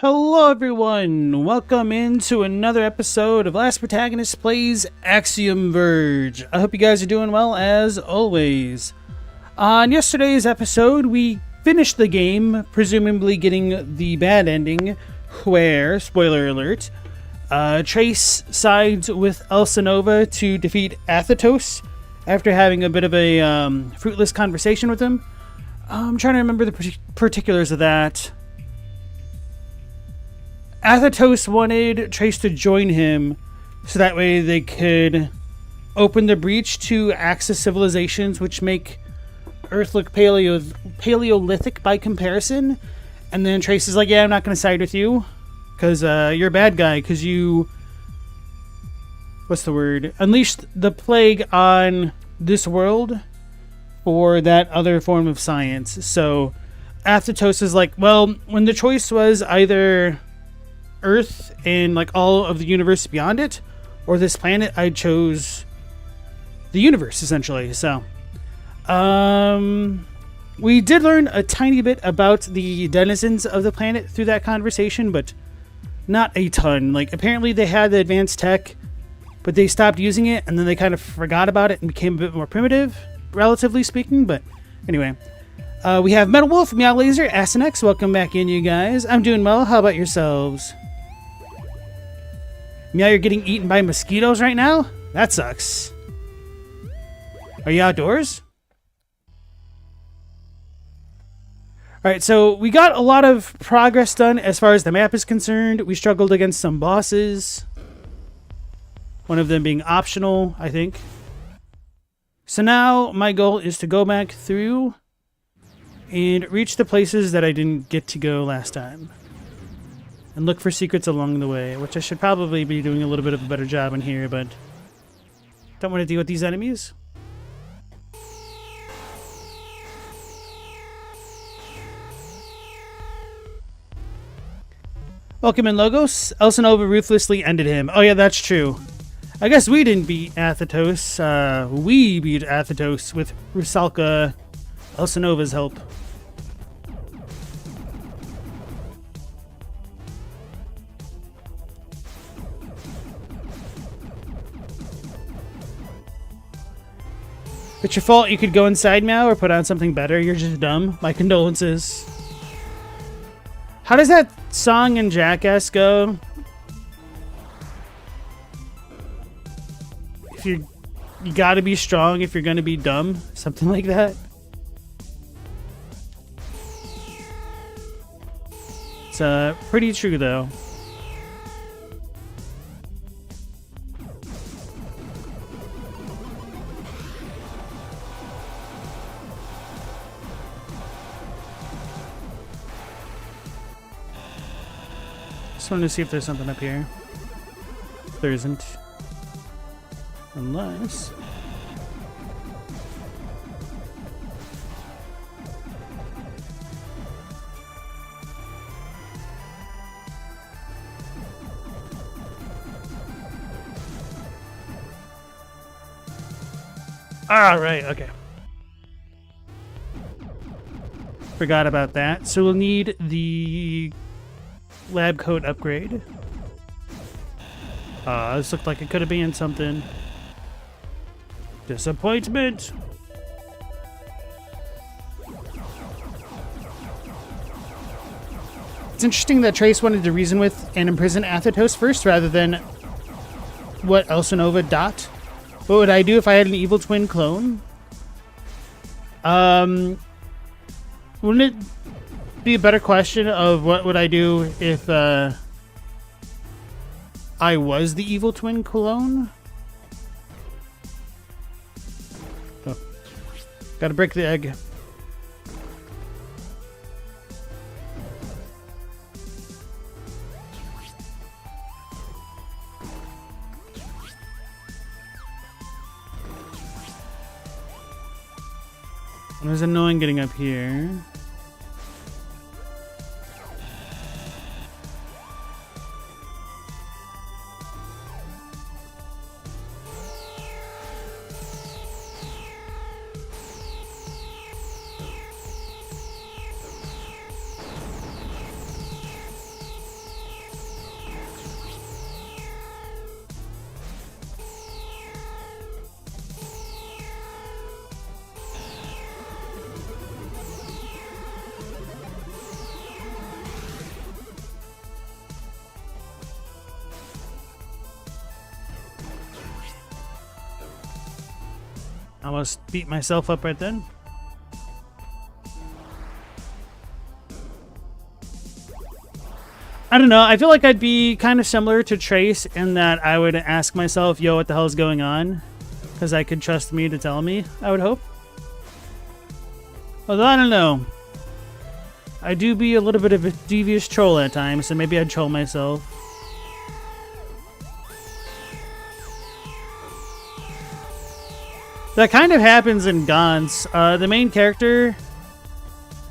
Hello everyone! Welcome into another episode of LastProtagonist Plays Axiom Verge. I hope you guys are doing well as always. On yesterday's episode, we finished the game, presumably getting the bad ending, where, spoiler alert, Trace sides with Elsinova to defeat Athatos after having a bit of a fruitless conversation with him. I'm trying to remember the particulars of that. Athatos wanted Trace to join him so that way they could open the breach to access civilizations which make Earth look Paleolithic by comparison. And then Trace is like, yeah, I'm not going to side with you because you're a bad guy because you... unleashed the plague on this world for that other form of science. So Athatos is like, well, when the choice was either Earth and like all of the universe beyond it or this planet, I chose the universe essentially. So we did learn a tiny bit about the denizens of the planet through that conversation, but not a ton. Like apparently they had the advanced tech, but they stopped using it and then they kind of forgot about it and became a bit more primitive, relatively speaking. But anyway, we have Metal Wolf, Meow Laser, Asinex. Welcome back in, you guys. I'm doing well. How about yourselves? Meow, you're getting eaten by mosquitoes right now? That sucks. Are you outdoors? Alright, so we got a lot of progress done as far as the map is concerned. We struggled against some bosses. One of them being optional, I think. So now my goal is to go back through and reach the places that I didn't get to go last time. And look for secrets along the way, which I should probably be doing a little bit of a better job in here, but don't want to deal with these enemies. Welcome in, Logos. Elsinova ruthlessly ended him. Oh yeah, that's true. I guess we didn't beat Athatos. We beat Athatos with Rusalka Elsinova's help. It's your fault. You could go inside Meow or put on something better. You're just dumb. My condolences. How does that song in Jackass go? If you gotta be strong if you're gonna be dumb. Something like that. It's pretty true though. Just wanted to see if there's something up here. There isn't. Unless... Ah, right, okay. Forgot about that. So we'll need the lab coat upgrade. This looked like it could have been something. Disappointment! It's interesting that Trace wanted to reason with and imprison Athatos first rather than what Elsinova dot. What would I do if I had an evil twin clone? Wouldn't it be a better question of what would I do if I was the evil twin clone? Oh. Gotta break the egg. It was annoying getting up here. Almost beat myself up right then. I don't know. I feel like I'd be kind of similar to Trace in that I would ask myself, yo, what the hell is going on? Because I could trust me to tell me, I would hope. Although, I don't know. I do be a little bit of a devious troll at times, so maybe I'd troll myself. That kind of happens in Gaunt's. The main character,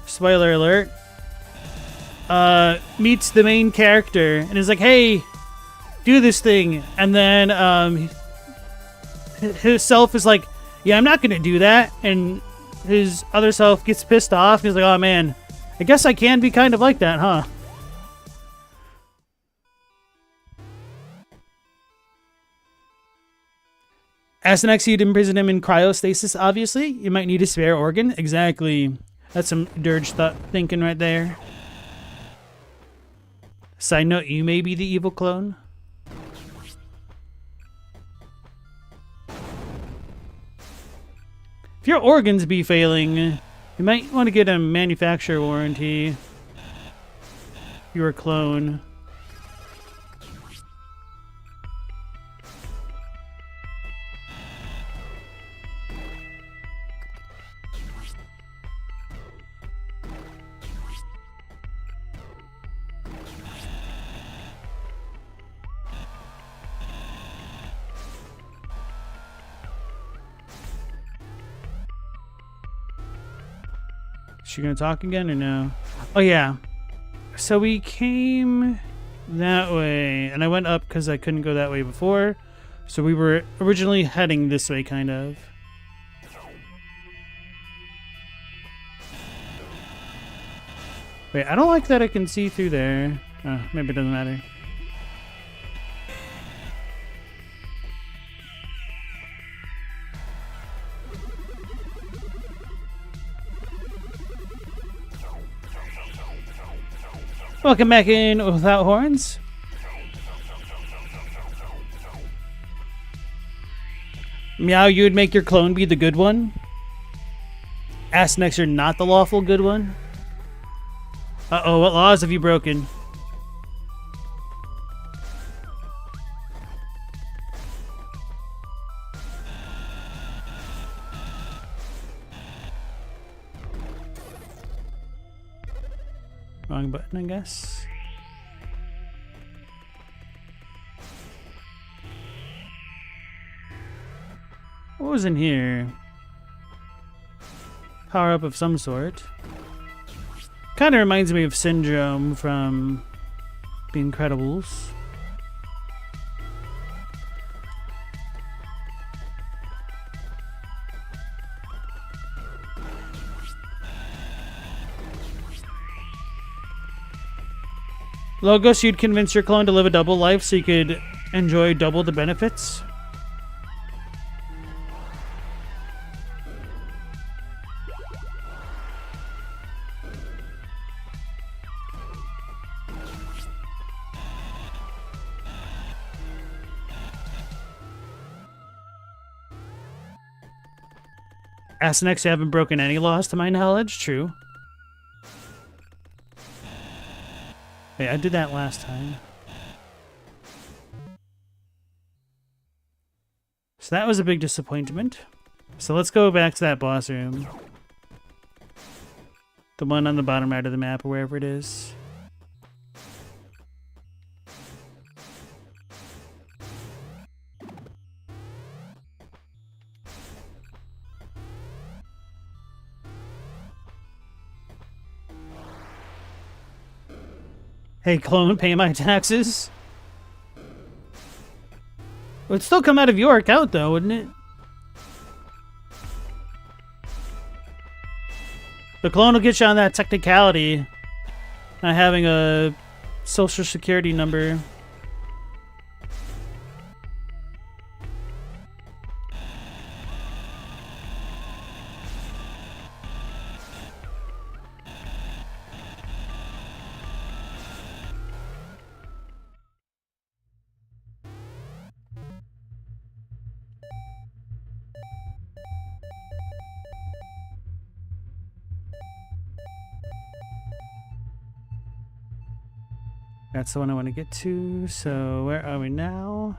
spoiler alert, meets the main character and is like, hey, do this thing. And then his self is like, yeah, I'm not going to do that. And his other self gets pissed off. He's like, oh, man, I guess I can be kind of like that, huh? As an ex, you'd imprison him in cryostasis, obviously. You might need a spare organ. Exactly. That's some dirge thinking right there. Side note, you may be the evil clone. If your organs be failing, you might want to get a manufacturer warranty. If you're a clone. She gonna talk again or no? Oh yeah. So we came that way, and I went up because I couldn't go that way before. So we were originally heading this way, kind of. Wait, I don't like that I can see through there. Oh, maybe it doesn't matter. Welcome back in Without Horns. Meow, you would make your clone be the good one? Ask next, you're not the lawful good one? Uh-oh, what laws have you broken? Wrong button, I guess. What was in here? Power up of some sort. Kind of reminds me of Syndrome from The Incredibles. Logos, you'd convince your clone to live a double life so you could enjoy double the benefits. Asenex, you haven't broken any laws to my knowledge. True. Wait, I did that last time. So that was a big disappointment. So let's go back to that boss room. The one on the bottom right of the map, or wherever it is. Hey, clone, pay my taxes. It would still come out of your account, though, wouldn't it? The clone will get you on that technicality. Not having a social security number. That's the one I want to get to. So where are we now?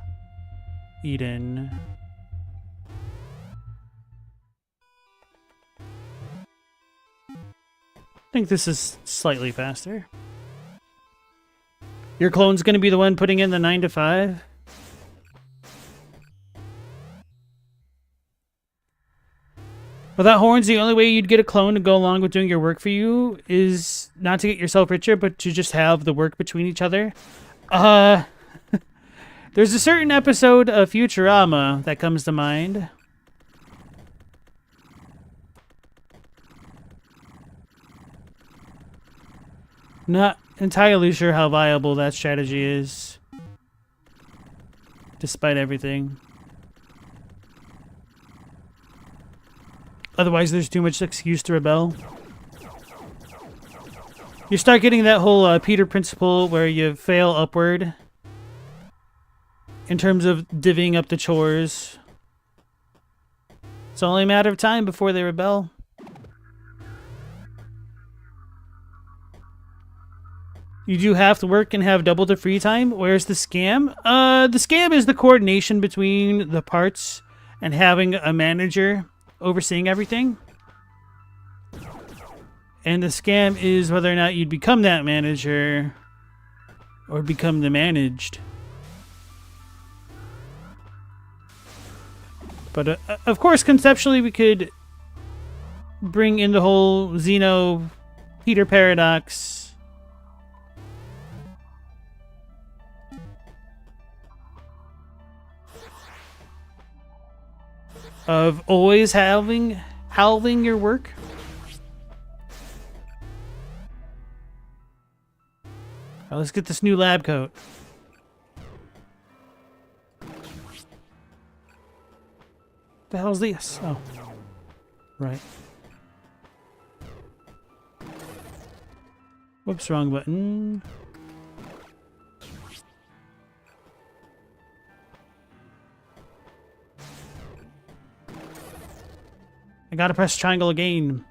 Eden. I think this is slightly faster. Your clone's going to be the one putting in the 9 to 5? Without horns, the only way you'd get a clone to go along with doing your work for you is not to get yourself richer, but to just have the work between each other. There's a certain episode of Futurama that comes to mind. Not entirely sure how viable that strategy is, despite everything. Otherwise, there's too much excuse to rebel. You start getting that whole Peter principle where you fail upward in terms of divvying up the chores. It's only a matter of time before they rebel. You do have to work and have double the free time. Where's the scam? The scam is the coordination between the parts and having a manager overseeing everything. And the scam is whether or not you'd become that manager or become the managed. But of course, conceptually, we could bring in the whole Xeno Peter paradox. Of always halving your work. Right, let's get this new lab coat. The hell's this? Oh. Right. Whoops, wrong button. I gotta press triangle again.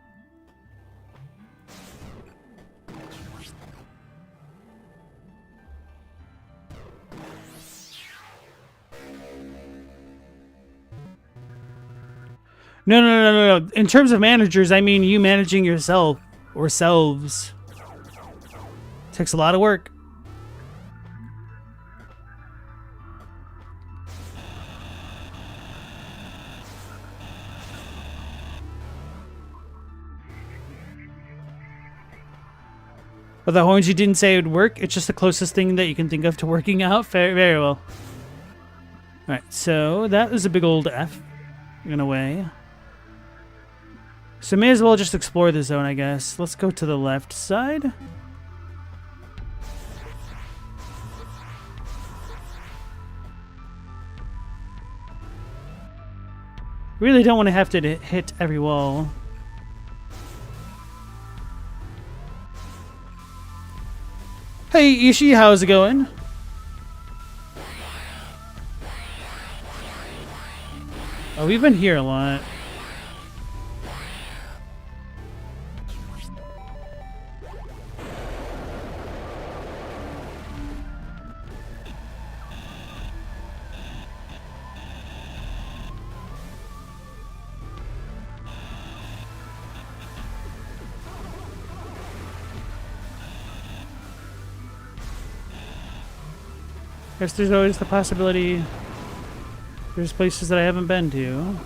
No. In terms of managers, I mean you managing yourself or selves. Takes a lot of work. But the horns, you didn't say it would work. It's just the closest thing that you can think of to working out. Very, very well. Alright, so that is a big old F in a way. So may as well just explore the zone, I guess. Let's go to the left side. Really don't want to have to hit every wall. Hey Ishii, how's it going? Oh, we've been here a lot. Guess there's always the possibility there's places that I haven't been to.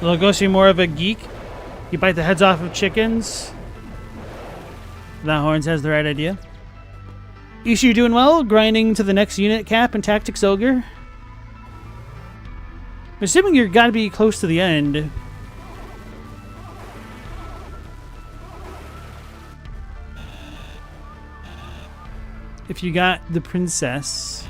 Legoshi more of a geek? You bite the heads off of chickens? That Horns has the right idea. Ishi, you doing well? Grinding to the next unit cap in Tactics Ogre? I'm assuming you're gotta be close to the end. If you got the princess.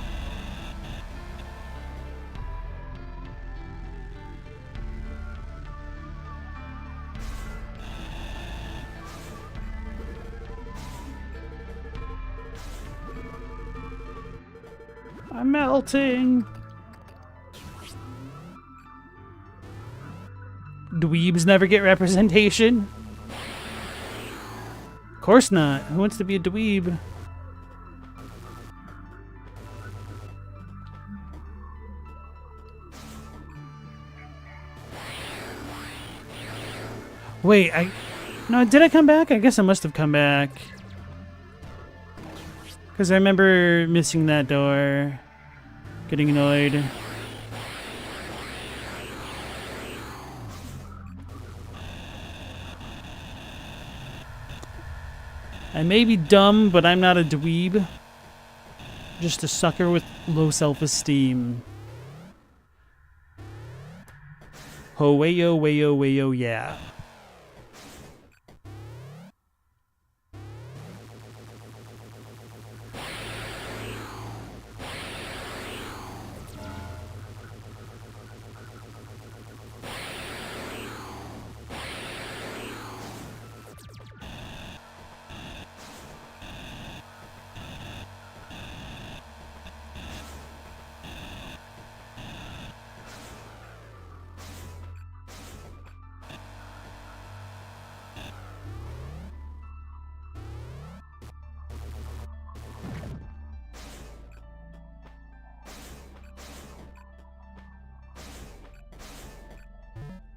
I'm melting. Dweebs never get representation. Of course not. Who wants to be a dweeb? Wait, no, did I come back? I guess I must have come back. Because I remember missing that door. Getting annoyed. I may be dumb, but I'm not a dweeb. Just a sucker with low self-esteem. Ho, wayo, wayo, wayo, yeah.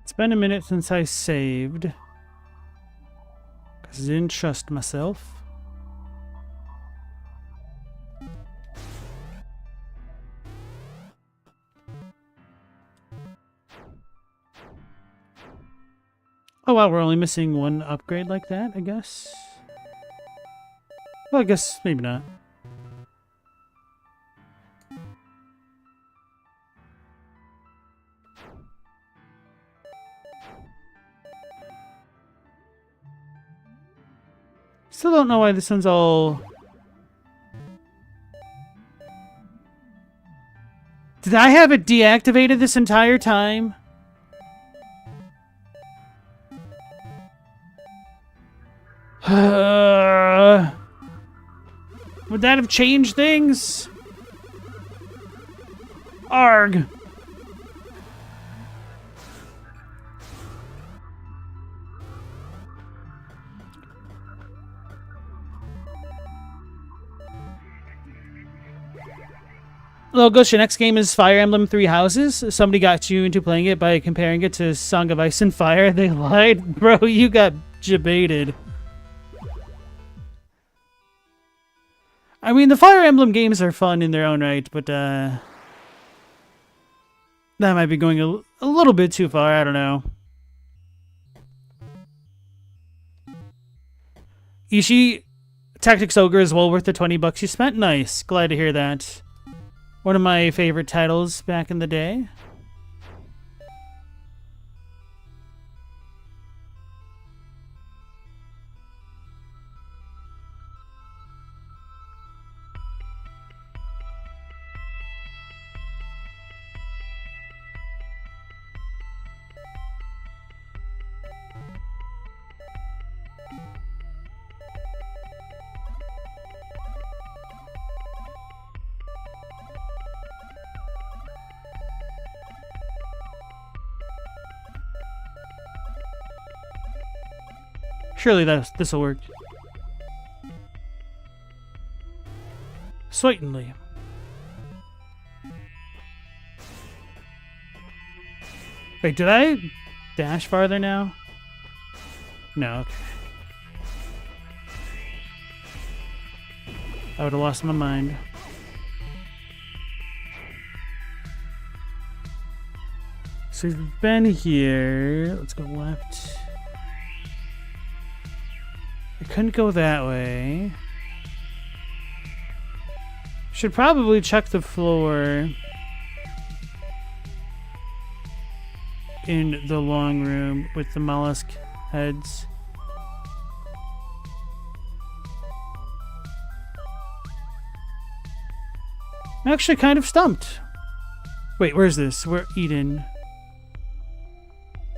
It's been a minute since I saved. Because I didn't trust myself. Oh wow, we're only missing one upgrade like that, I guess. Well, I guess maybe not. Still don't know why this one's all... Did I have it deactivated this entire time? Would that have changed things? Arg. Well, Ghost, your next game is Fire Emblem Three Houses. Somebody got you into playing it by comparing it to Song of Ice and Fire. They lied. Bro, you got jebaited. I mean, the Fire Emblem games are fun in their own right, but that might be going a little bit too far. I don't know. Ishi, Tactics Ogre is well worth the $20 you spent. Nice. Glad to hear that. One of my favorite titles back in the day. Surely this'll work. Certainly. Wait, did I dash farther now? No, okay. I would have lost my mind. So we've been here. Let's go left. I couldn't go that way. Should probably check the floor in the long room with the mollusk heads. I'm actually kind of stumped. Wait, where's this? We're Eden.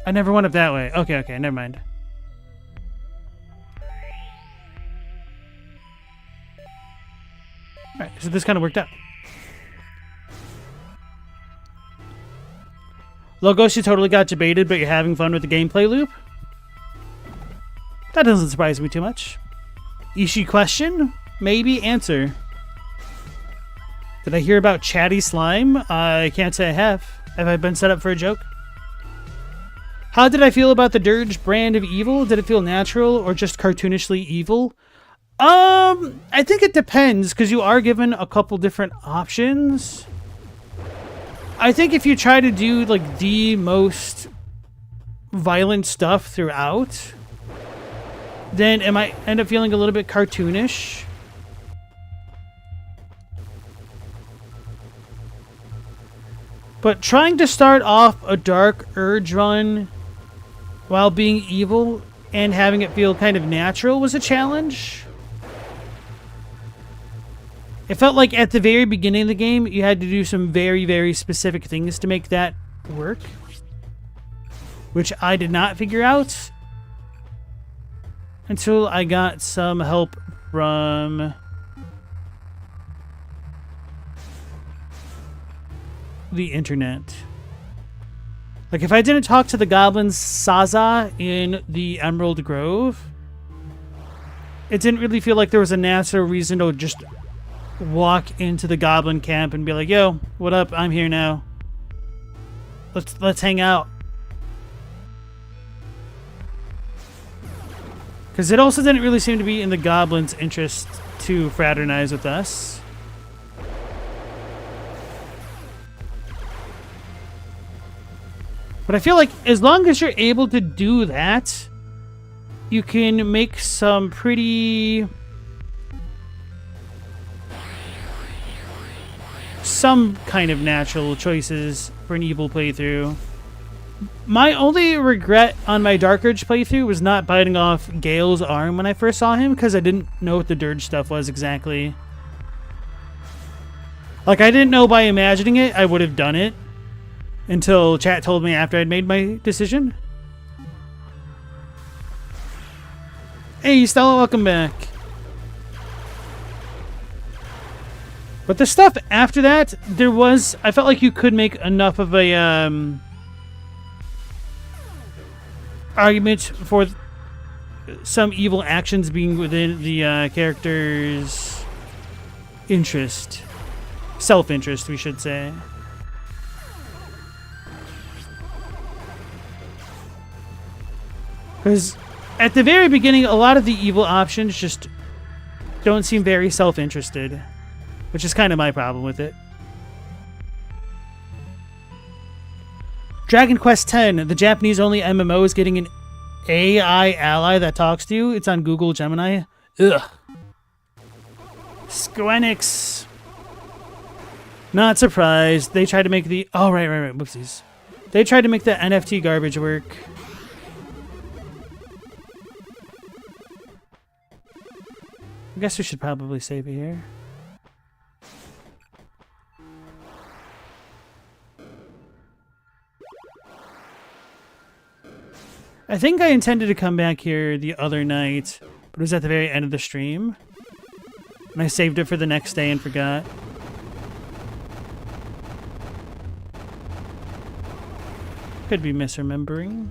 I never went up that way. Okay, never mind. Alright, so this kind of worked out. Logos, you totally got debated, but you're having fun with the gameplay loop? That doesn't surprise me too much. Ishi question? Maybe answer. Did I hear about Chatty Slime? I can't say I have. Have I been set up for a joke? How did I feel about the Dirge brand of evil? Did it feel natural or just cartoonishly evil? I think it depends, because you are given a couple different options. I think if you try to do like the most violent stuff throughout, then it might end up feeling a little bit cartoonish. But trying to start off a dark urge run while being evil and having it feel kind of natural was a challenge. It felt like at the very beginning of the game, you had to do some very, very specific things to make that work, which I did not figure out until I got some help from the internet. Like, if I didn't talk to the goblin Saza in the Emerald Grove, it didn't really feel like there was a natural reason to just walk into the goblin camp and be like, yo, what up? I'm here now. Let's hang out. Because it also didn't really seem to be in the goblins' interest to fraternize with us. But I feel like as long as you're able to do that, you can make some pretty... some kind of natural choices for an evil playthrough. My only regret on my Dark Urge playthrough was not biting off Gale's arm when I first saw him, because I didn't know what the dirge stuff was exactly. Like, I didn't know by imagining it I would have done it until chat told me after I'd made my decision. Hey, Stella, welcome back. But the stuff after that, I felt like you could make enough of a argument for some evil actions being within the character's interest. Self-interest, we should say. Because at the very beginning, a lot of the evil options just don't seem very self-interested, which is kind of my problem with it. Dragon Quest X, the Japanese-only MMO, is getting an AI ally that talks to you. It's on Google Gemini. Ugh. Square Enix. Not surprised. They tried to make the... Oh, right. Whoopsies. They tried to make the NFT garbage work. I guess we should probably save it here. I think I intended to come back here the other night, but it was at the very end of the stream. And I saved it for the next day and forgot. Could be misremembering.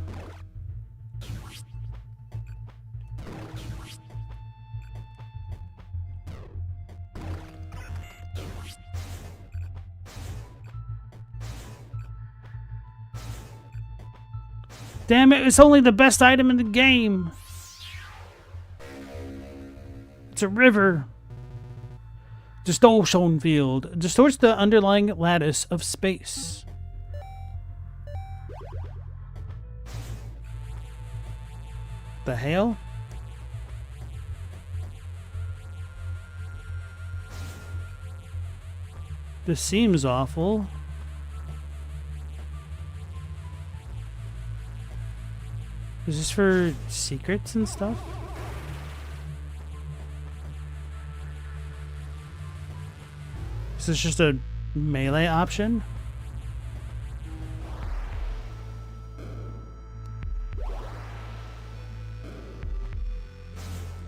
Damn it, it's only the best item in the game. It's a river. Distortion field. Distorts the underlying lattice of space. The hell? This seems awful. Is this for secrets and stuff? Is this just a melee option?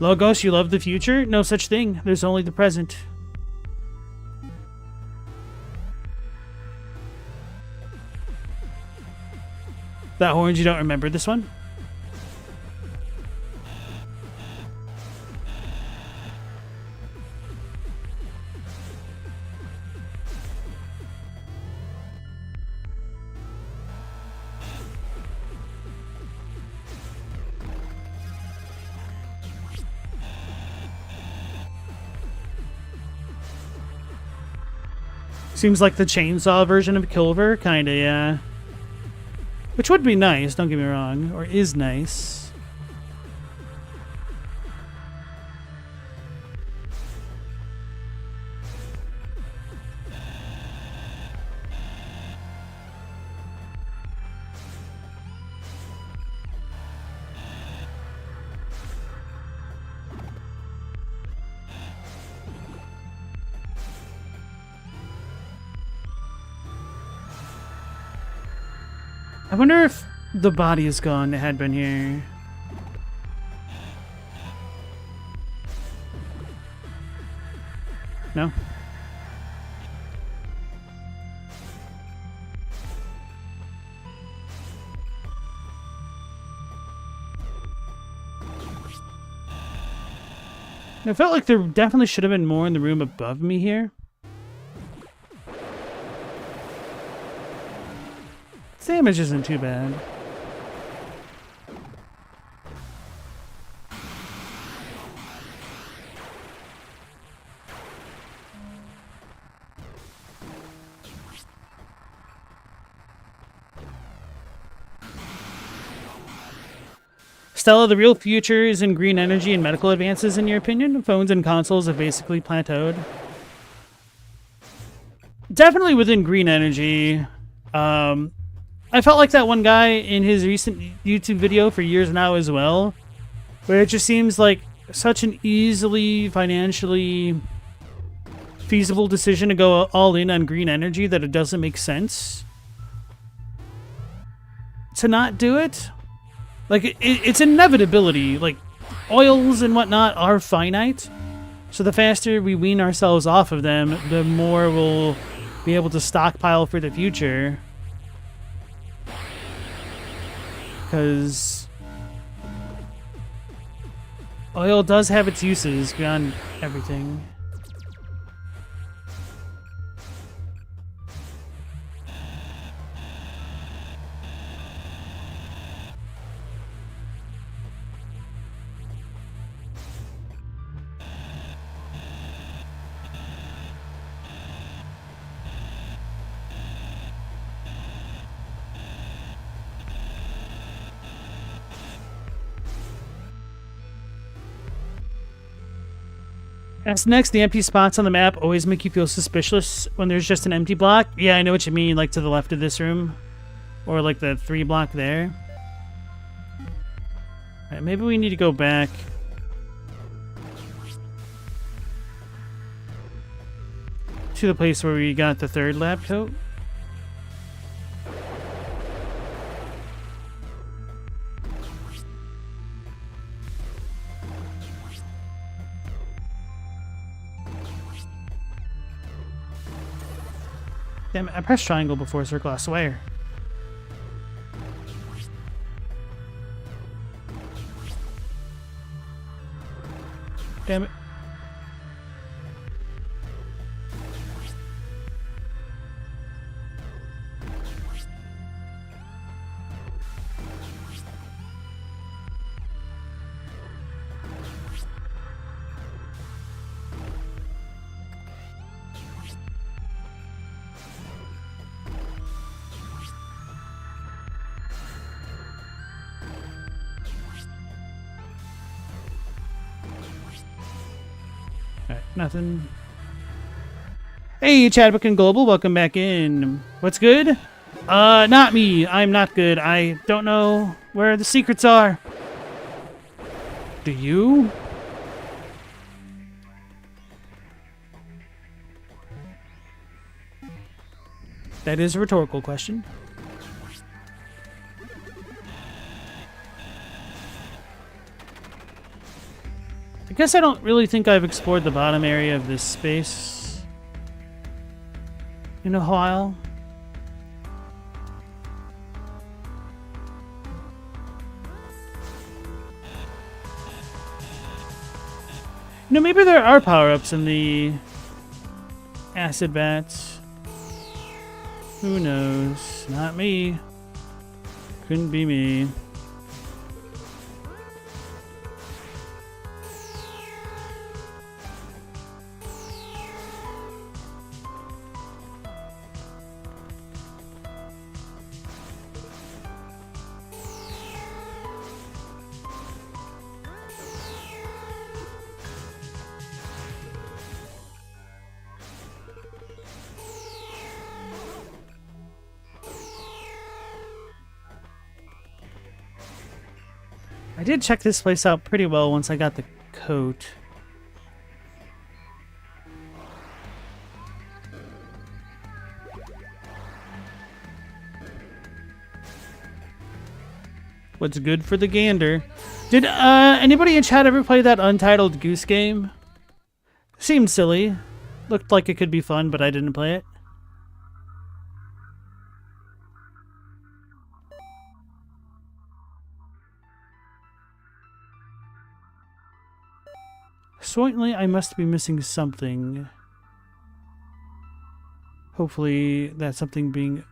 Logos, you love the future? No such thing. There's only the present. That orange, you don't remember this one? Seems like the chainsaw version of Kilver, kinda, yeah. Which would be nice, don't get me wrong, or is nice. I wonder if the body is gone that had been here. No? I felt like there definitely should have been more in the room above me here. Damage isn't too bad. Stella, the real future is in green energy and medical advances, in your opinion? Phones and consoles have basically plateaued. Definitely within green energy. I felt like that one guy in his recent YouTube video for years now as well, where it just seems like such an easily financially feasible decision to go all in on green energy that it doesn't make sense to not do it. Like, it's inevitability. Like, oils and whatnot are finite, so the faster we wean ourselves off of them, the more we'll be able to stockpile for the future. Because oil does have its uses beyond everything. As next, the empty spots on the map always make you feel suspicious when there's just an empty block. Yeah, I know what you mean, like to the left of this room. Or like the 3 block there. Alright, maybe we need to go back. To the place where we got the 3rd lab coat. Damn it, I pressed triangle before circle, I swear. Damn it. Alright, nothing. Hey, Chadwick and Global, welcome back in. What's good? Not me. I'm not good. I don't know where the secrets are. Do you? That is a rhetorical question. I guess I don't really think I've explored the bottom area of this space in a while. No, maybe there are power-ups in the acid bats. Who knows? Not me. Couldn't be me. I did check this place out pretty well once I got the coat. What's good for the gander? Did anybody in chat ever play that Untitled Goose Game? Seemed silly. Looked like it could be fun, but I didn't play it. Certainly, I must be missing something. Hopefully, that's something being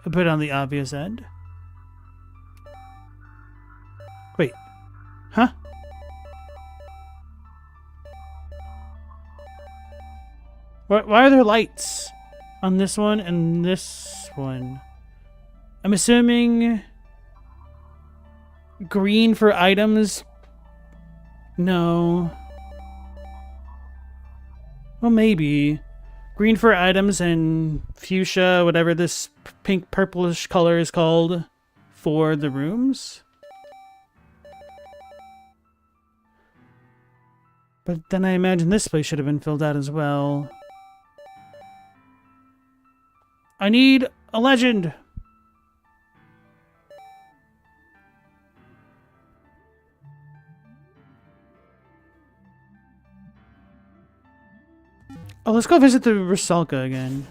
a bit on the obvious end. Wait. Huh? Why are there lights on this one and this one? I'm assuming green for items. No. Well, maybe. Green for items and fuchsia, whatever this pink purplish color is called, for the rooms. But then I imagine this place should have been filled out as well. I need a legend! Oh, let's go visit the Rusalka again.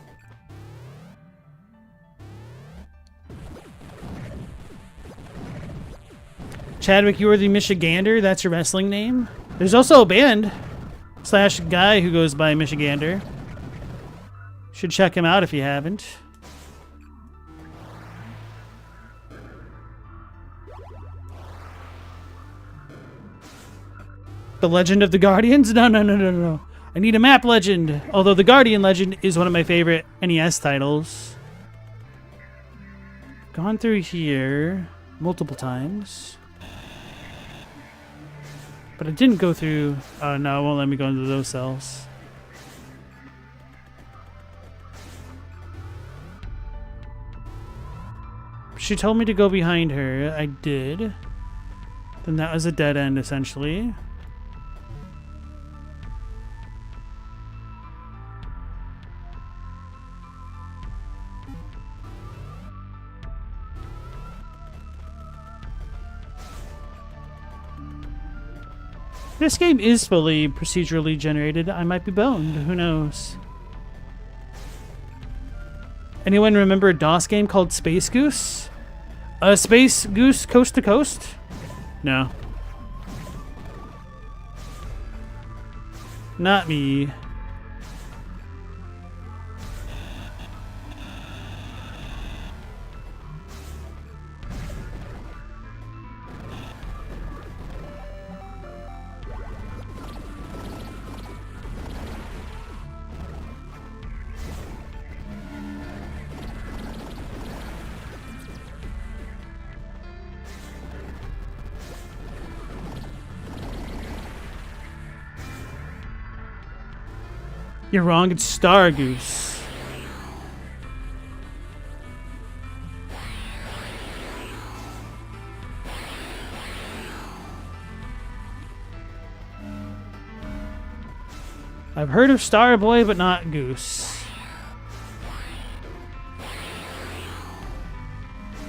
Chadwick, you are the Michigander? That's your wrestling name? There's also a band slash guy who goes by Michigander. Should check him out if you haven't. The Legend of the Guardians? No. I need a map legend. Although the Guardian legend is one of my favorite NES titles. Gone through here multiple times. But I didn't go through... Oh, no, it won't let me go into those cells. She told me to go behind her. I did. Then that was a dead end, essentially. This game is fully procedurally generated. I might be boned. Who knows? Anyone remember a DOS game called Space Goose? Space Goose Coast to Coast? No. Not me. You're wrong, it's Star Goose. I've heard of Star Boy, but not Goose.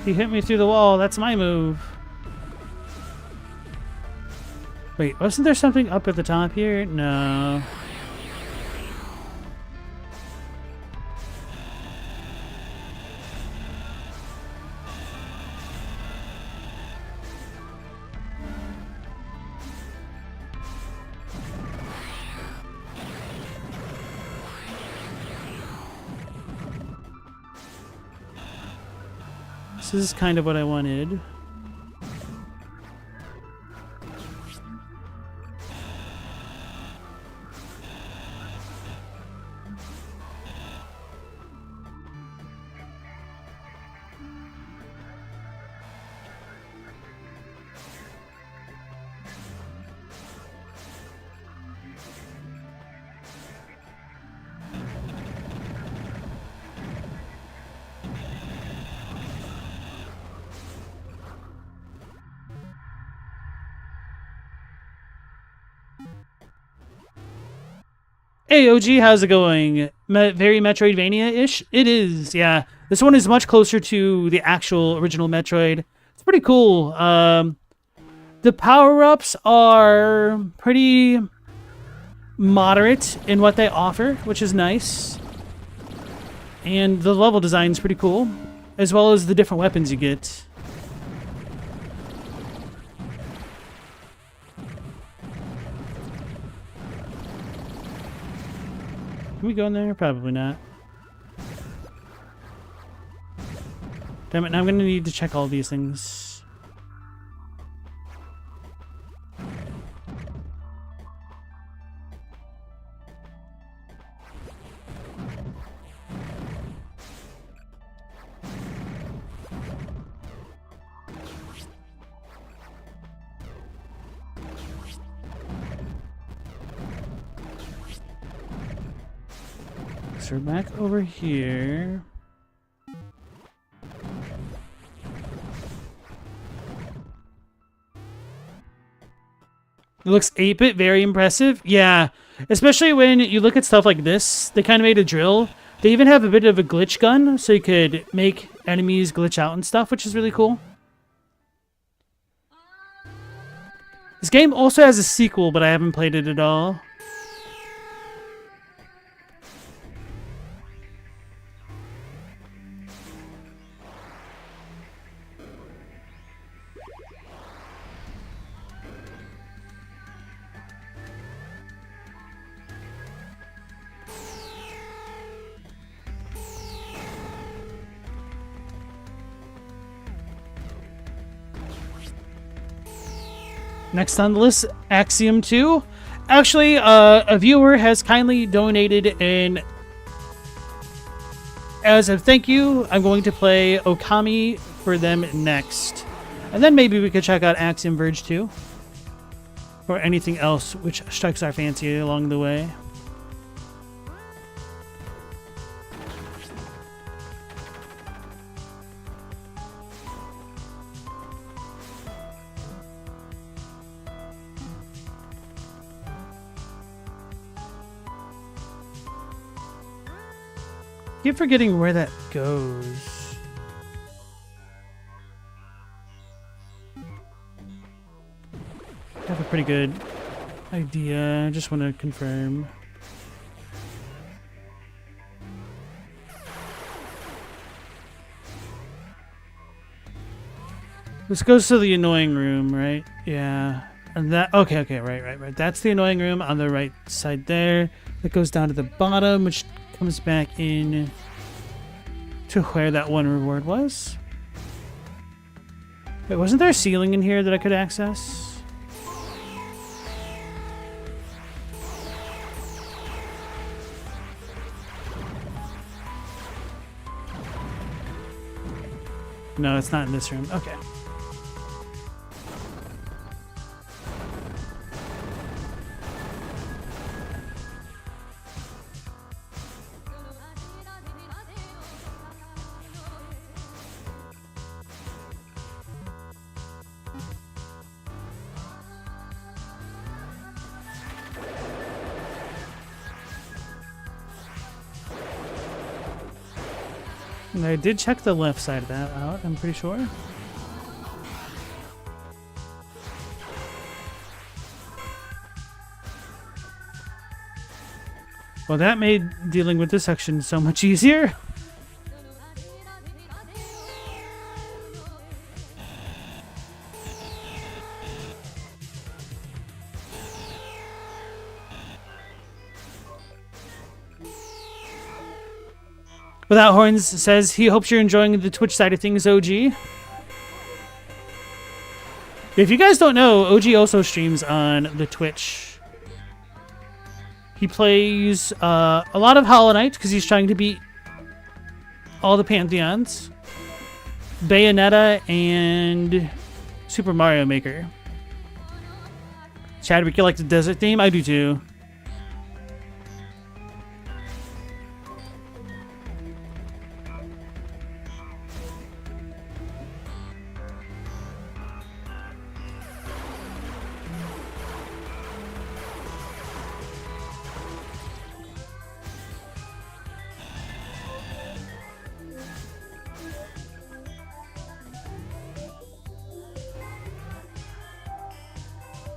He hit me through the wall, that's my move. Wait, wasn't there something up at the top here? No. This is kind of what I wanted. Hey OG, how's it going? Very Metroidvania-ish? It is, yeah. This one is much closer to the actual original Metroid. It's pretty cool. The power-ups are pretty moderate in what they offer, which is nice. And the level design is pretty cool, as well as the different weapons you get. Can we go in there? Probably not. Damn it, now I'm gonna need to check all these things. So we're back over here. It looks 8-bit, very impressive. Yeah, especially when you look at stuff like this. They kind of made a drill. They even have a bit of a glitch gun, so you could make enemies glitch out and stuff, which is really cool. This game also has a sequel, but I haven't played it at all. Next on the list, Axiom 2. Actually, a viewer has kindly donated, and as a thank you, I'm going to play Okami for them next. And then maybe we could check out Axiom Verge 2. Or anything else which strikes our fancy along the way. Keep forgetting where that goes. I have a pretty good idea. I just want to confirm. This goes to the annoying room, right? Yeah. And that, okay, right. That's the annoying room on the right side there. That goes down to the bottom, which comes back in to where that one reward was. Wait, wasn't there a ceiling in here that I could access? No, it's not in this room. Okay. And I did check the left side of that out, I'm pretty sure. Well, that made dealing with this section so much easier. Without Horns says he hopes you're enjoying the Twitch side of things, OG. If you guys don't know, OG also streams on the Twitch. He plays a lot of Hollow Knight because he's trying to beat all the Pantheons. Bayonetta and Super Mario Maker. Chadwick, you like the desert theme? I do too.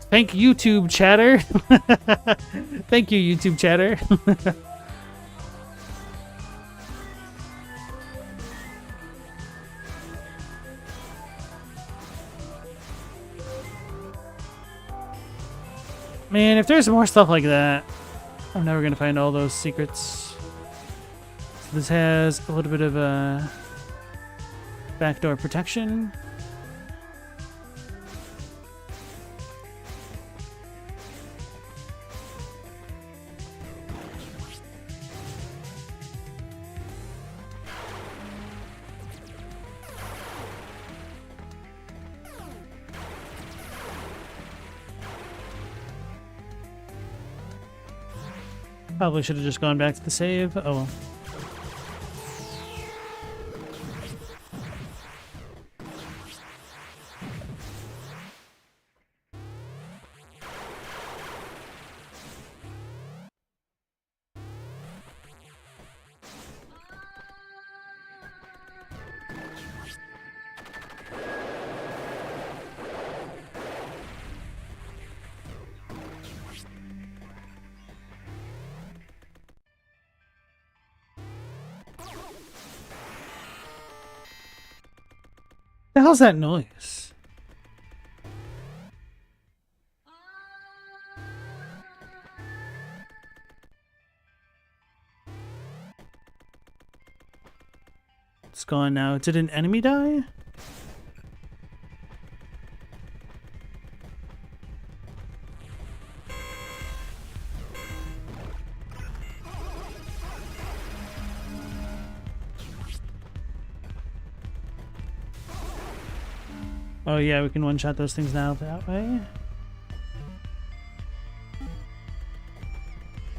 Thank YouTube chatter. Thank you, YouTube chatter. Man, if there's more stuff like that, I'm never gonna find all those secrets. So this has a little bit of a backdoor protection. Probably should have just gone back to the save. Oh well. The hell's that noise? It's gone now. Did an enemy die? Oh yeah, we can one-shot those things now that way.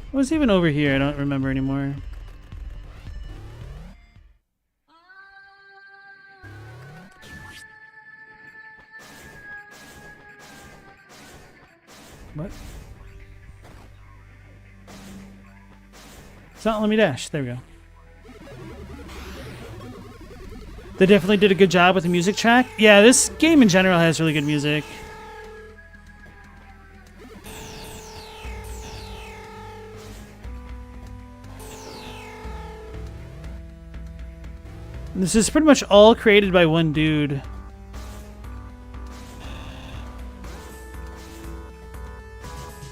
What was even over here? I don't remember anymore. What? It's not letting me dash. There we go. They definitely did a good job with the music track. Yeah, this game in general has really good music. This is pretty much all created by one dude.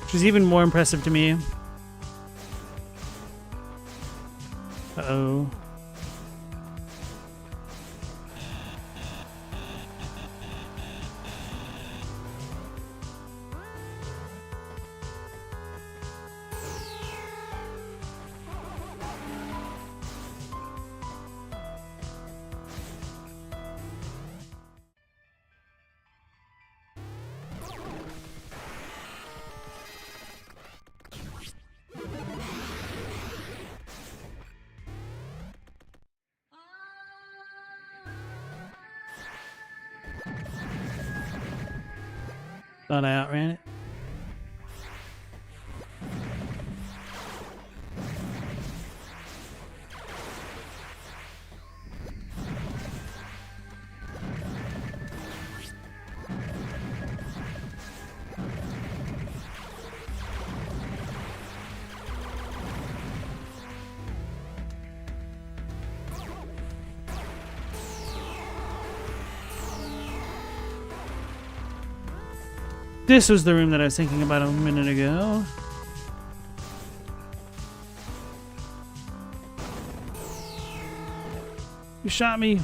Which is even more impressive to me. Uh-oh. Thought I outran it. This was the room that I was thinking about a minute ago. You shot me. I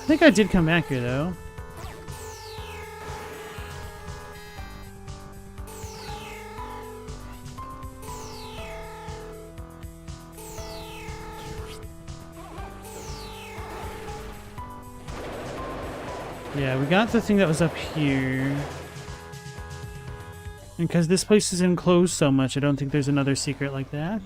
think I did come back here, though. Yeah, we got the thing that was up here. And because this place is enclosed so much, I don't think there's another secret like that.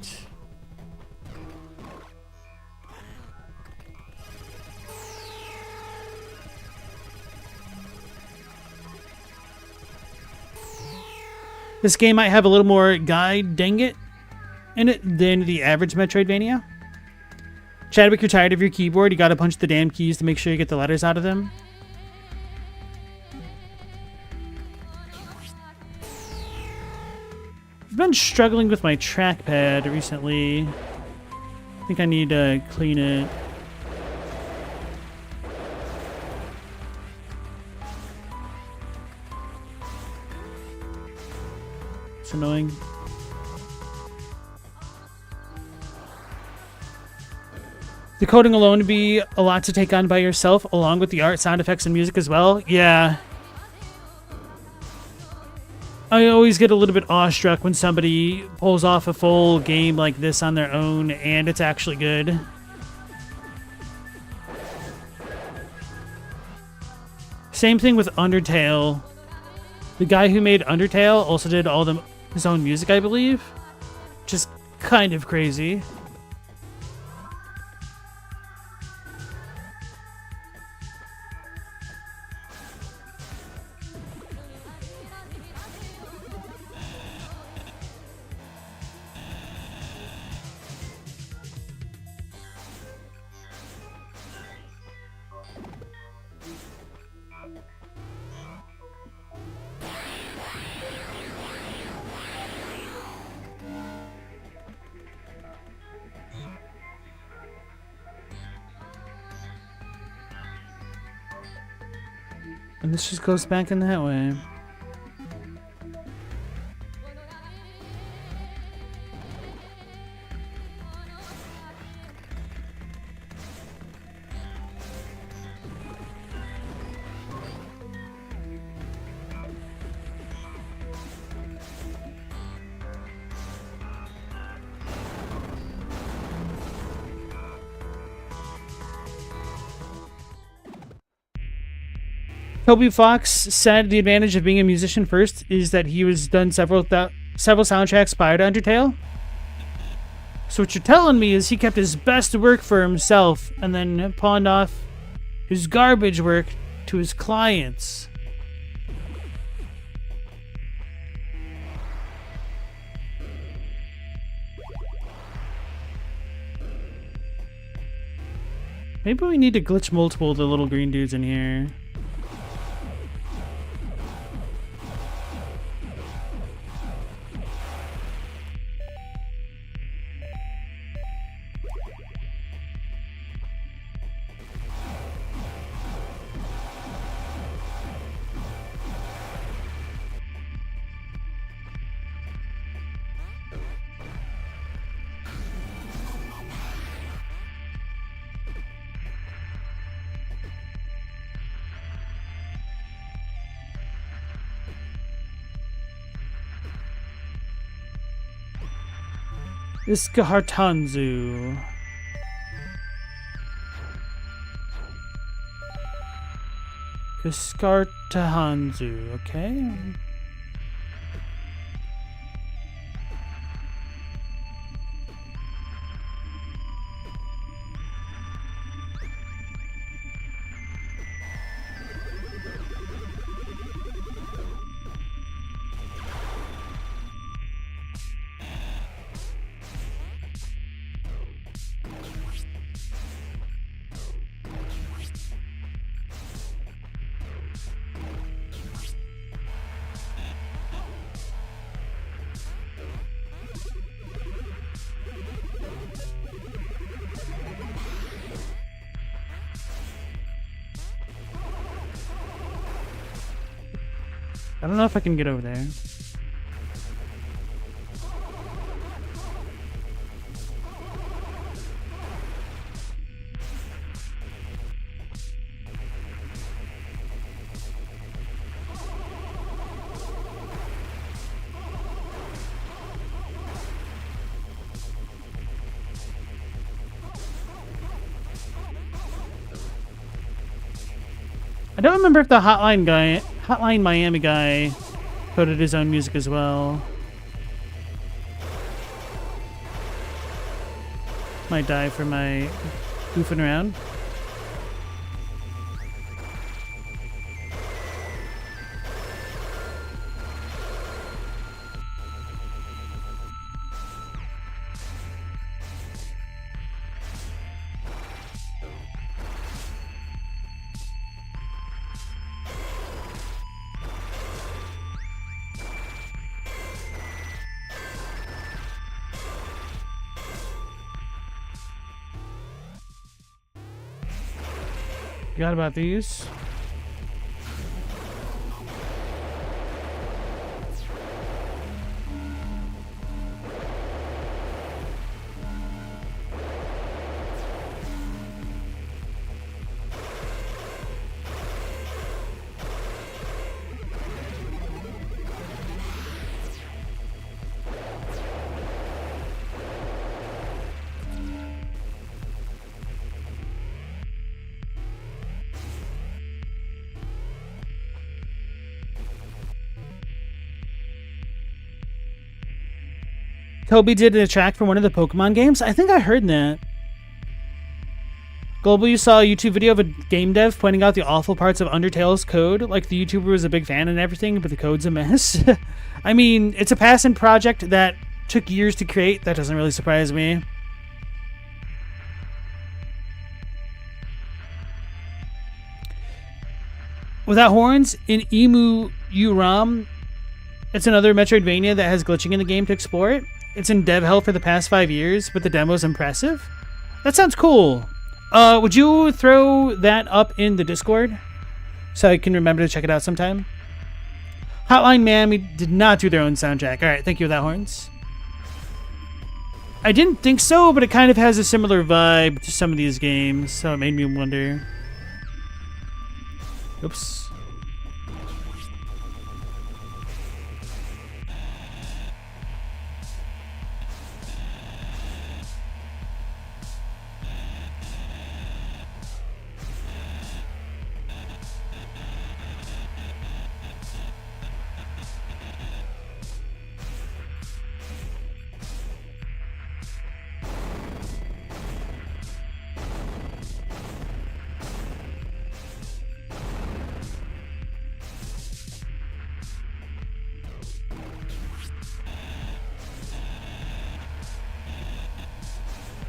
This game might have a little more guide, dang it, in it than the average Metroidvania. Chadwick, you're tired of your keyboard. You gotta punch the damn keys to make sure you get the letters out of them. I've been struggling with my trackpad recently. I think I need to clean it. It's annoying. The coding alone would be a lot to take on by yourself, along with the art, sound effects, and music as well. Yeah. I always get a little bit awestruck when somebody pulls off a full game like this on their own, and it's actually good. Same thing with Undertale. The guy who made Undertale also did all his own music, I believe. Just kind of crazy. And this just goes back in that way. Toby Fox said the advantage of being a musician first is that he was done several soundtracks prior to Undertale. So what you're telling me is he kept his best work for himself and then pawned off his garbage work to his clients. Maybe we need to glitch multiple of the little green dudes in here. Iskahartanzu. Iskartahanzu, okay. I don't know if I can get over there. I don't remember if the Hotline Miami guy coded his own music as well. Might die for my goofing around. Forgot about these. Toby did a track for one of the Pokemon games. I think I heard that. Global, you saw a YouTube video of a game dev pointing out the awful parts of Undertale's code. Like, the YouTuber was a big fan and everything, but the code's a mess. I mean, it's a passion project that took years to create. That doesn't really surprise me. Without horns, in Emu Uram, it's another Metroidvania that has glitching in the game to explore it. It's in dev hell for the past 5 years, but the demo's impressive. That sounds cool. Would you throw that up in the Discord so I can remember to check it out sometime? Hotline Miami did not do their own soundtrack. All right, thank you, Without Horns. I didn't think so, but it kind of has a similar vibe to some of these games, so it made me wonder. Oops.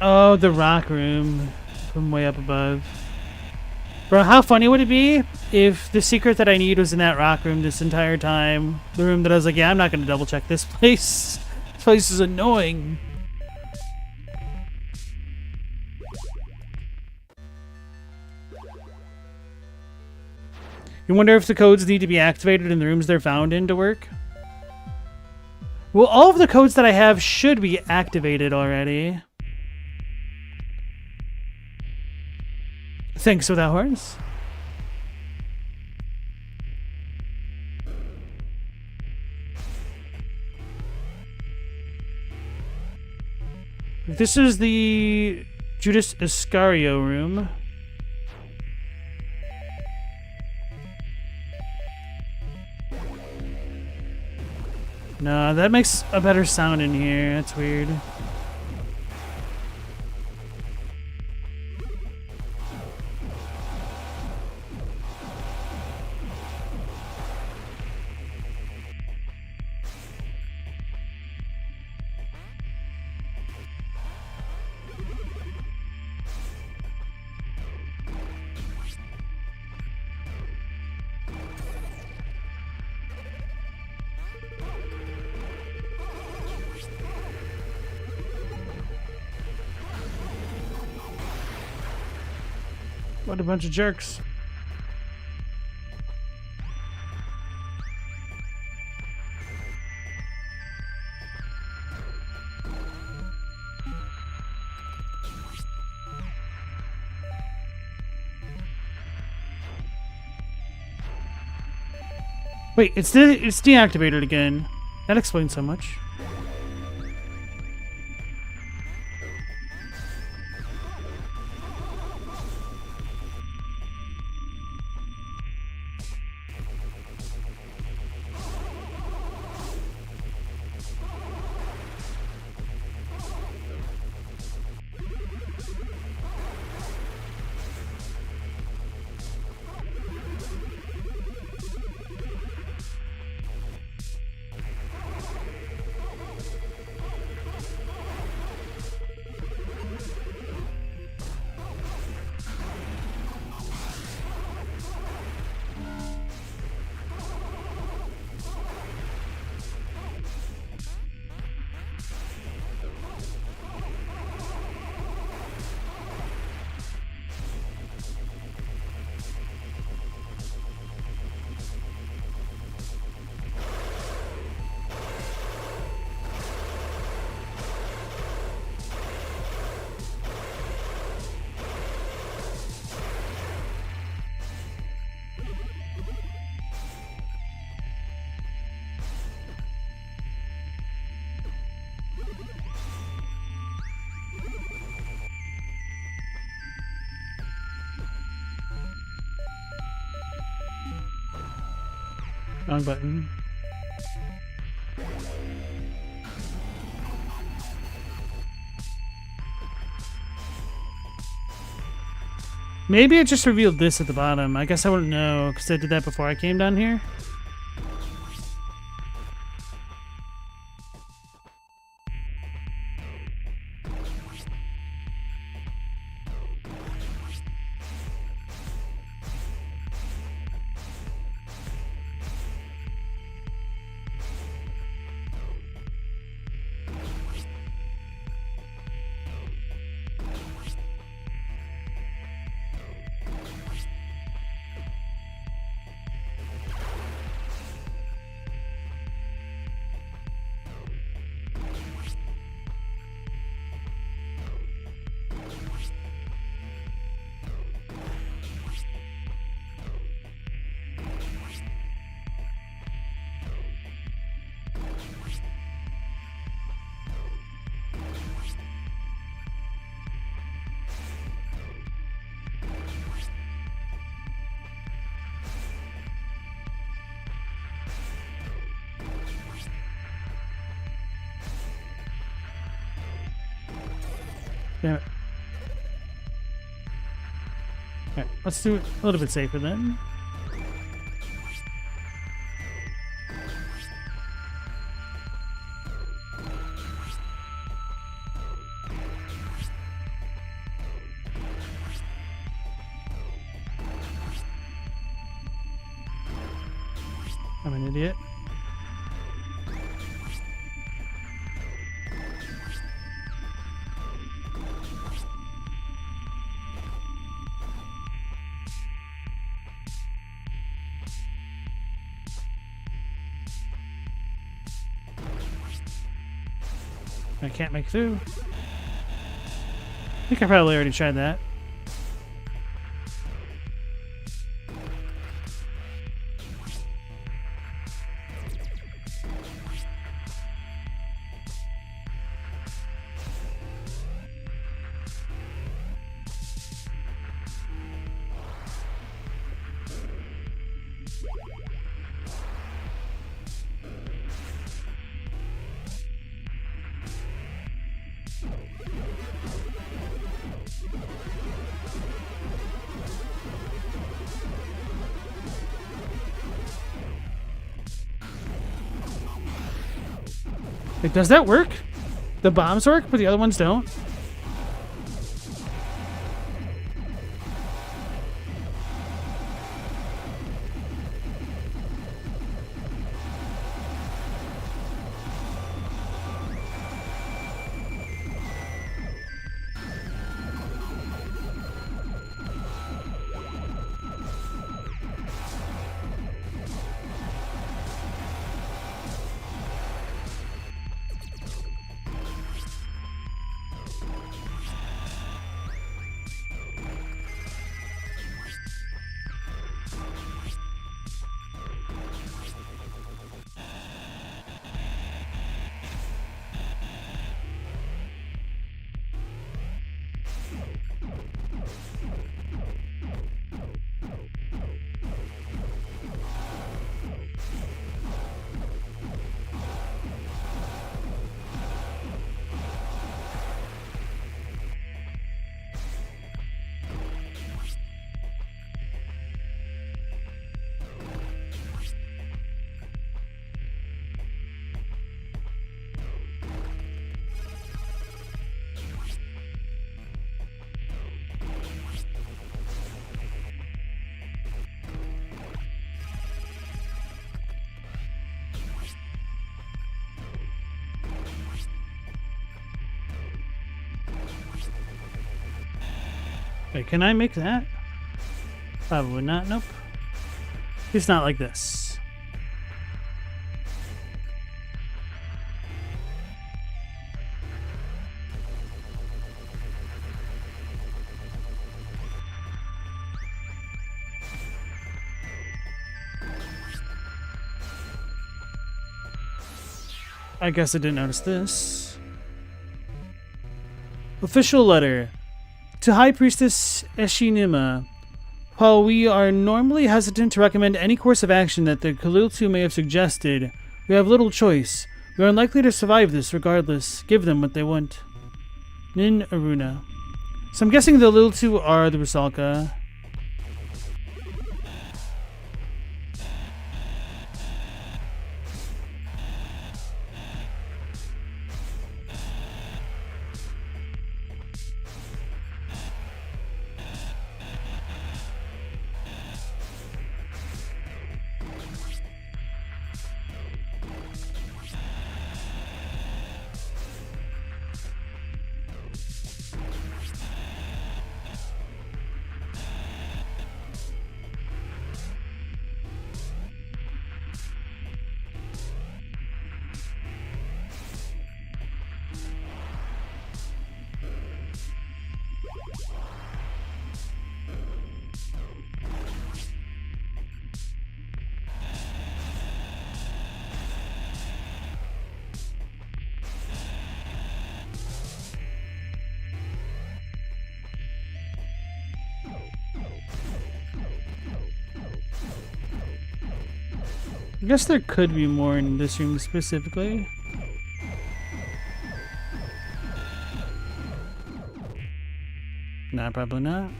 Oh, the rock room from way up above. Bro, how funny would it be if the secret that I need was in that rock room this entire time? The room that I was like, yeah, I'm not going to double check this place. This place is annoying. You wonder if the codes need to be activated in the rooms they're found in to work? Well, all of the codes that I have should be activated already. Thanks, Without Horns. This is the Judas Iscario room. No, that makes a better sound in here. That's weird. What a bunch of jerks. Wait, it's deactivated again. That explains so much. Wrong button. Maybe it just revealed this at the bottom. I guess I wouldn't know because I did that before I came down here. Damn it. Alright, let's do it a little bit safer then. I'm an idiot. I can't make through. I think I probably already tried that. Like, does that work? The bombs work, but the other ones don't? Wait, can I make that? Probably not. Nope. It's not like this. I guess I didn't notice this. Official letter. To High Priestess Eshinima, While we are normally hesitant to recommend any course of action that the Kaliltu may have suggested, we have little choice. We are unlikely to survive this regardless. Give them what they want. Nin Aruna. So I'm guessing the Liltu are the Rusalka. I guess there could be more in this room specifically. Nah, probably not.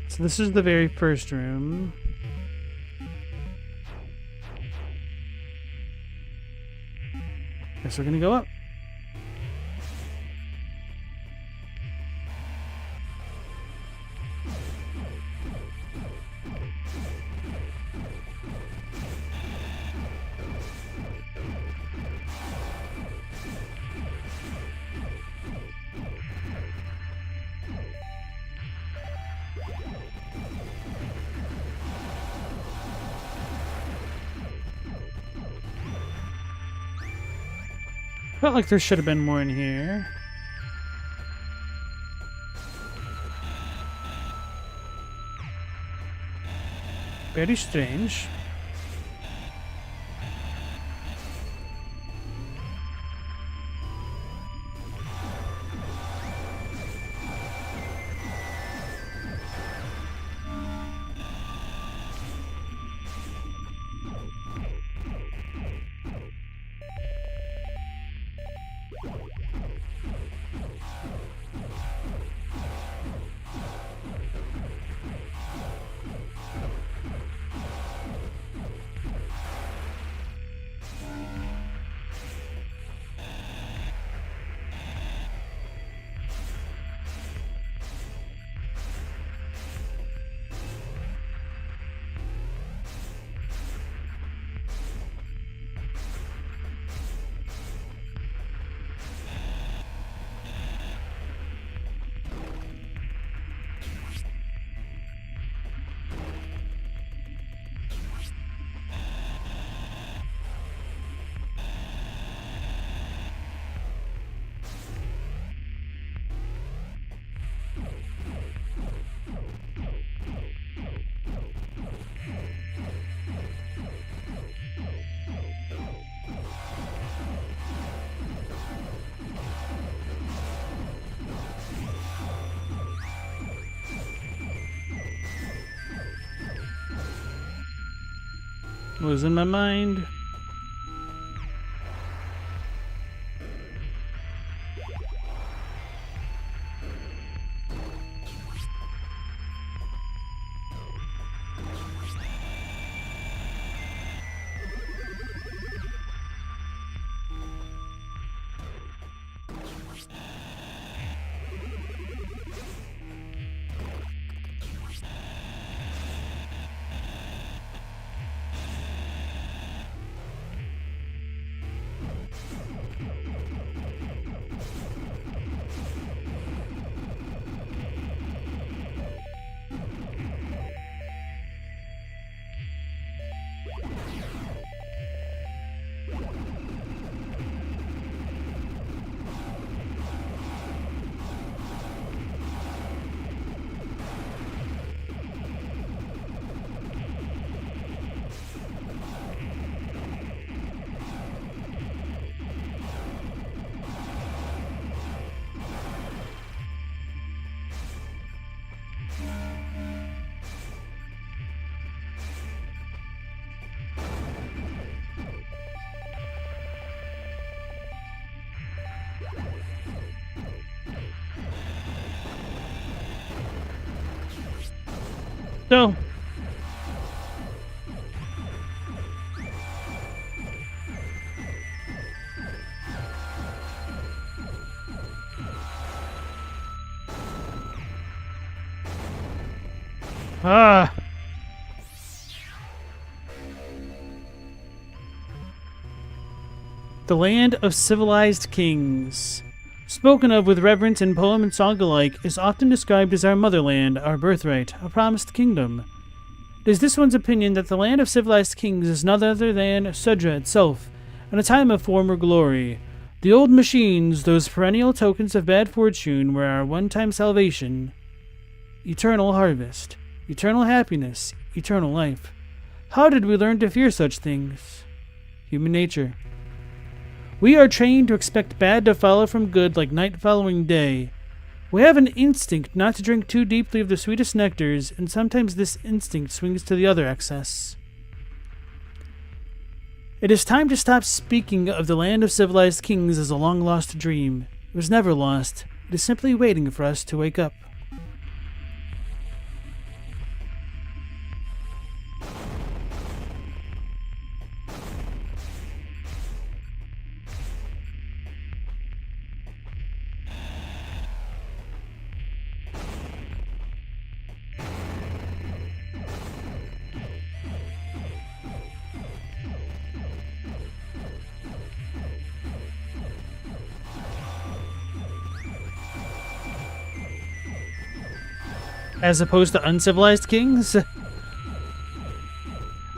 So this is the very first room. Guess we're gonna go up. Felt like there should have been more in here. Very strange. What was in my mind? So, the land of civilized kings. Spoken of with reverence in poem and song alike, is often described as our motherland, our birthright, a promised kingdom. It is this one's opinion that the land of civilized kings is none other than Sudra itself, and a time of former glory. The old machines, those perennial tokens of bad fortune, were our one-time salvation. Eternal harvest, eternal happiness, eternal life. How did we learn to fear such things? Human nature. We are trained to expect bad to follow from good like night following day. We have an instinct not to drink too deeply of the sweetest nectars, and sometimes this instinct swings to the other excess. It is time to stop speaking of the land of civilized kings as a long-lost dream. It was never lost. It is simply waiting for us to wake up. As opposed to uncivilized kings?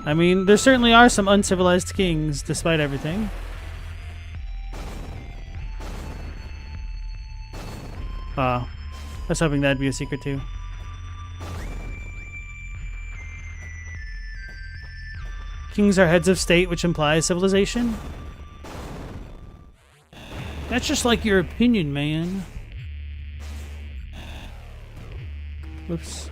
I mean, there certainly are some uncivilized kings, despite everything. I was hoping that'd be a secret too. Kings are heads of state, which implies civilization? That's just like your opinion, man. Whoops.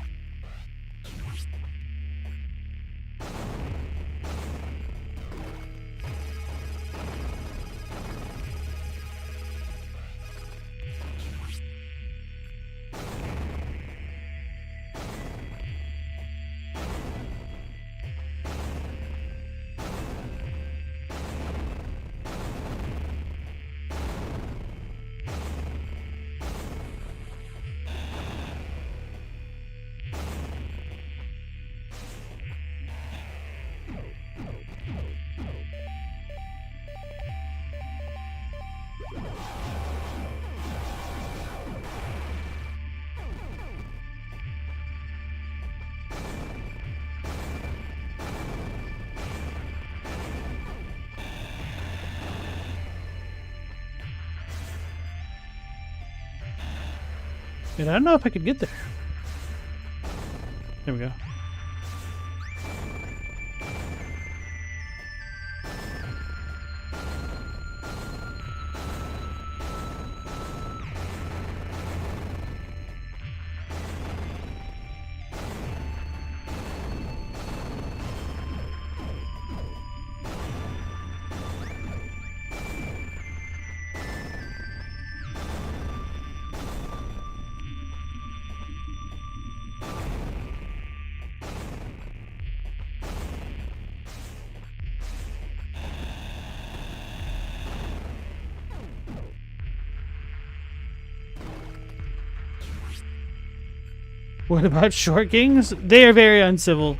And I don't know if I could get there. There we go. What about short kings? They are very uncivil.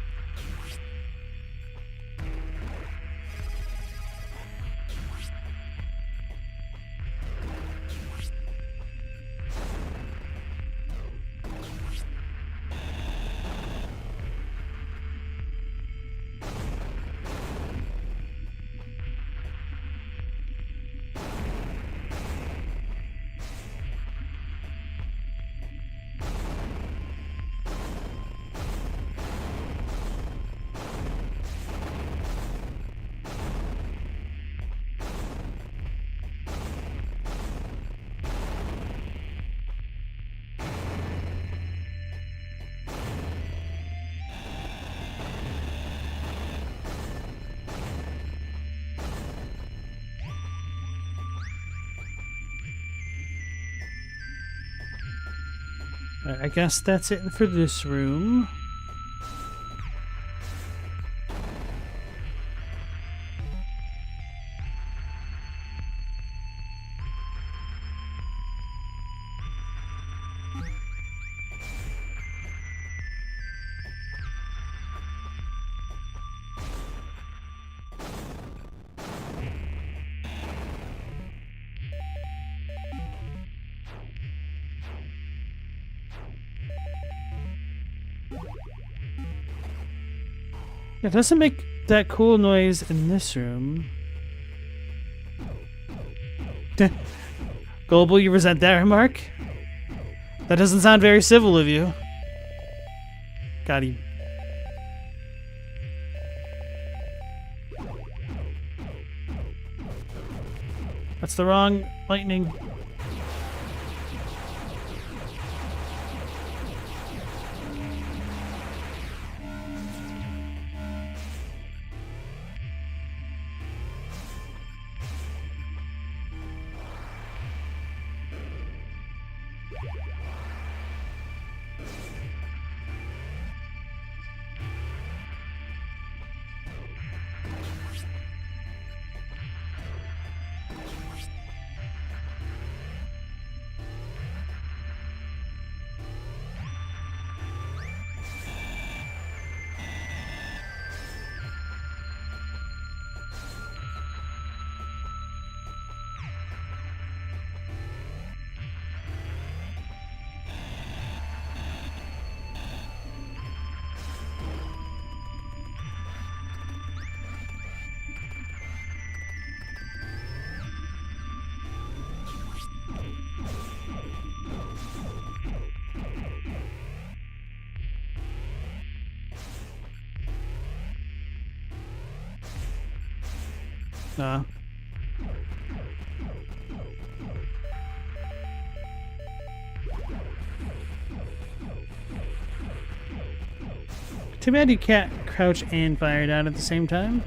I guess that's it for this room. It doesn't make that cool noise in this room. Global, you resent that remark? That doesn't sound very civil of you. Got him. That's the wrong lightning. Nah. Too bad you can't crouch and fire down at the same time.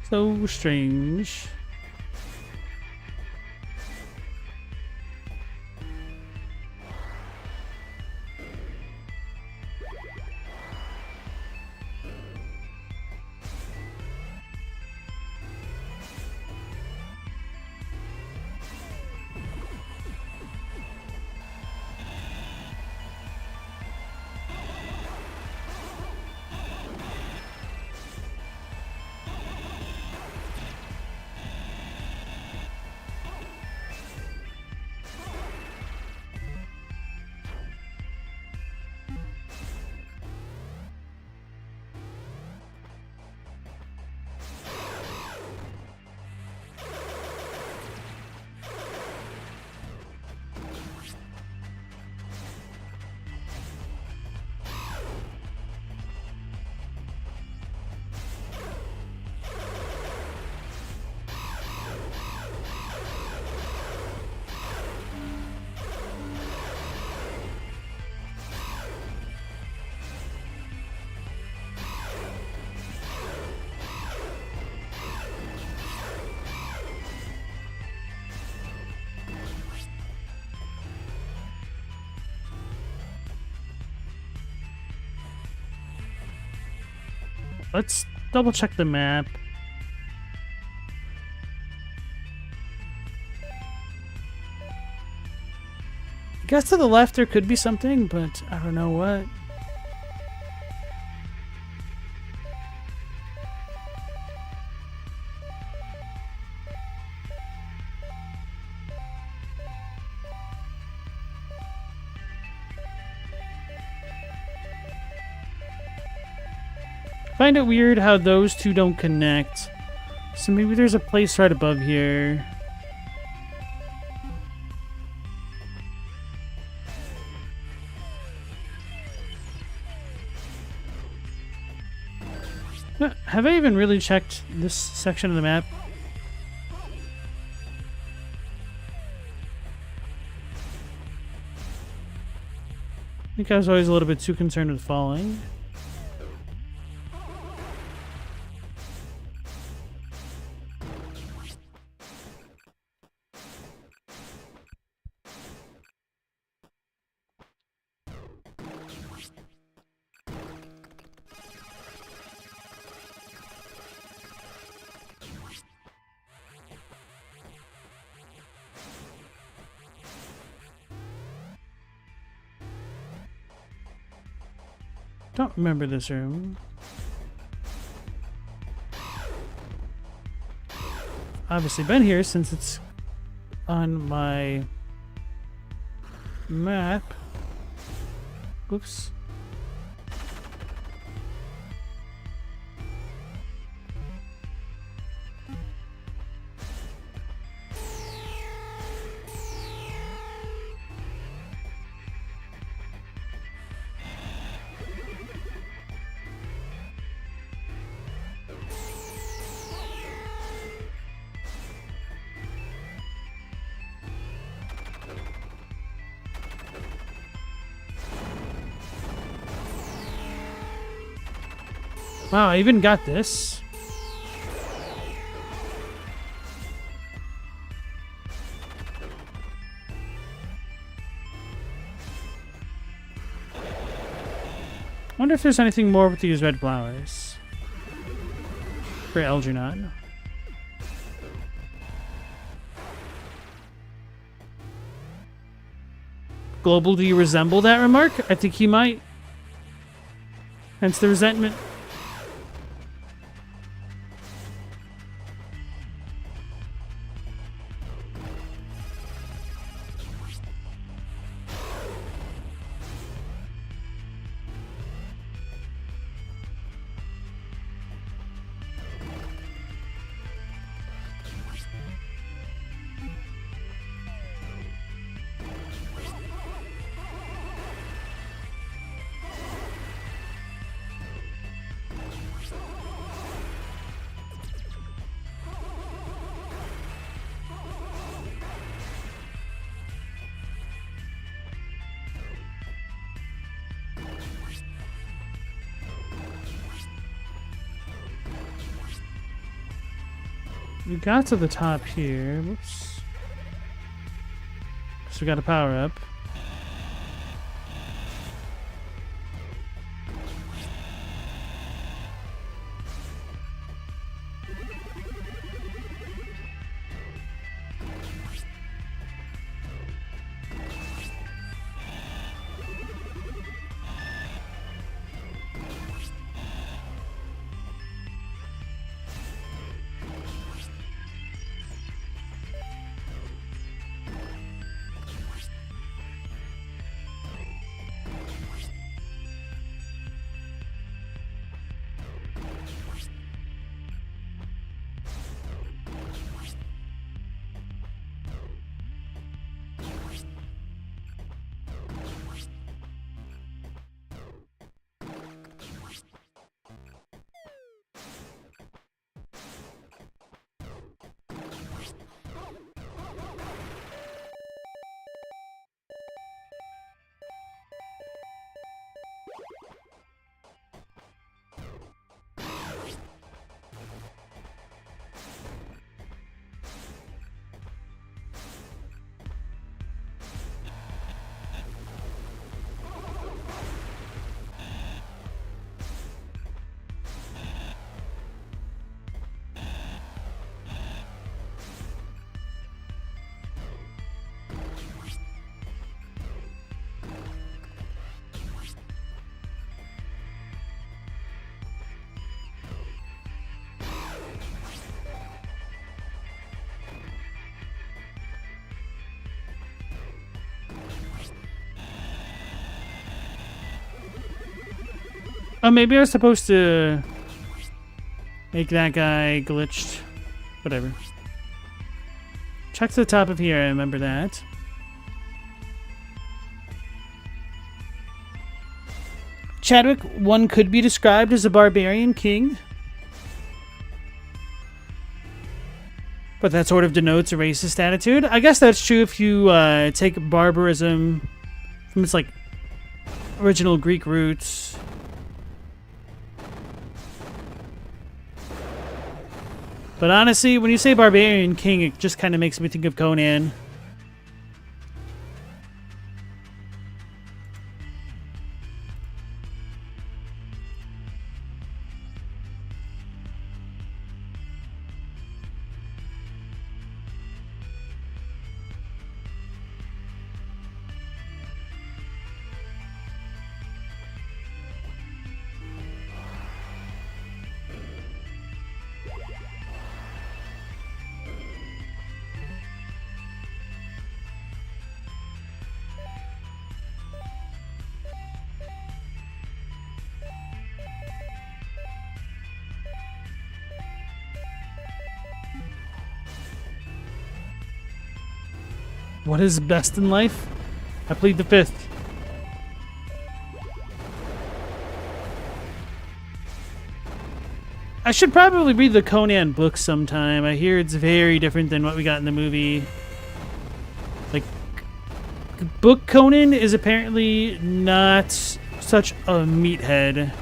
So strange. let's double check the map. I guess to the left there could be something, but I don't know what. Find it weird how those two don't connect. So maybe there's a place right above here. Have I even really checked this section of the map? I think I was always a little bit too concerned with falling. Don't remember this room. Obviously been here since it's on my map. Oops. Wow, I even got this. Wonder if there's anything more with these red flowers. For Algernon. Global, do you resemble that remark? I think he might. Hence the resentment. We got to the top here. Whoops. So we got a power up. Oh, maybe I was supposed to make that guy glitched. Whatever. Check to the top of here, I remember that. Chadwick, one could be described as a barbarian king. But that sort of denotes a racist attitude. I guess that's true if you take barbarism from its, like, original Greek roots. But honestly, when you say barbarian king, it just kind of makes me think of Conan. What is best in life? I plead the fifth. I should probably read the Conan book sometime. I hear it's very different than what we got in the movie. Like, book Conan is apparently not such a meathead.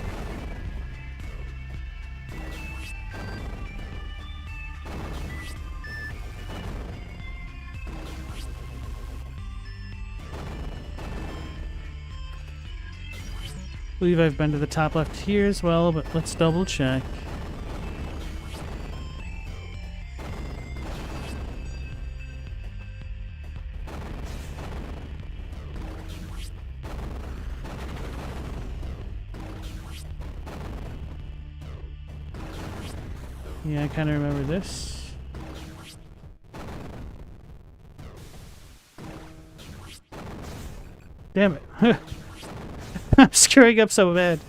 I believe I've been to the top left here as well, but let's double check. Yeah, I kind of remember this. Damn it. I'm screwing up so bad.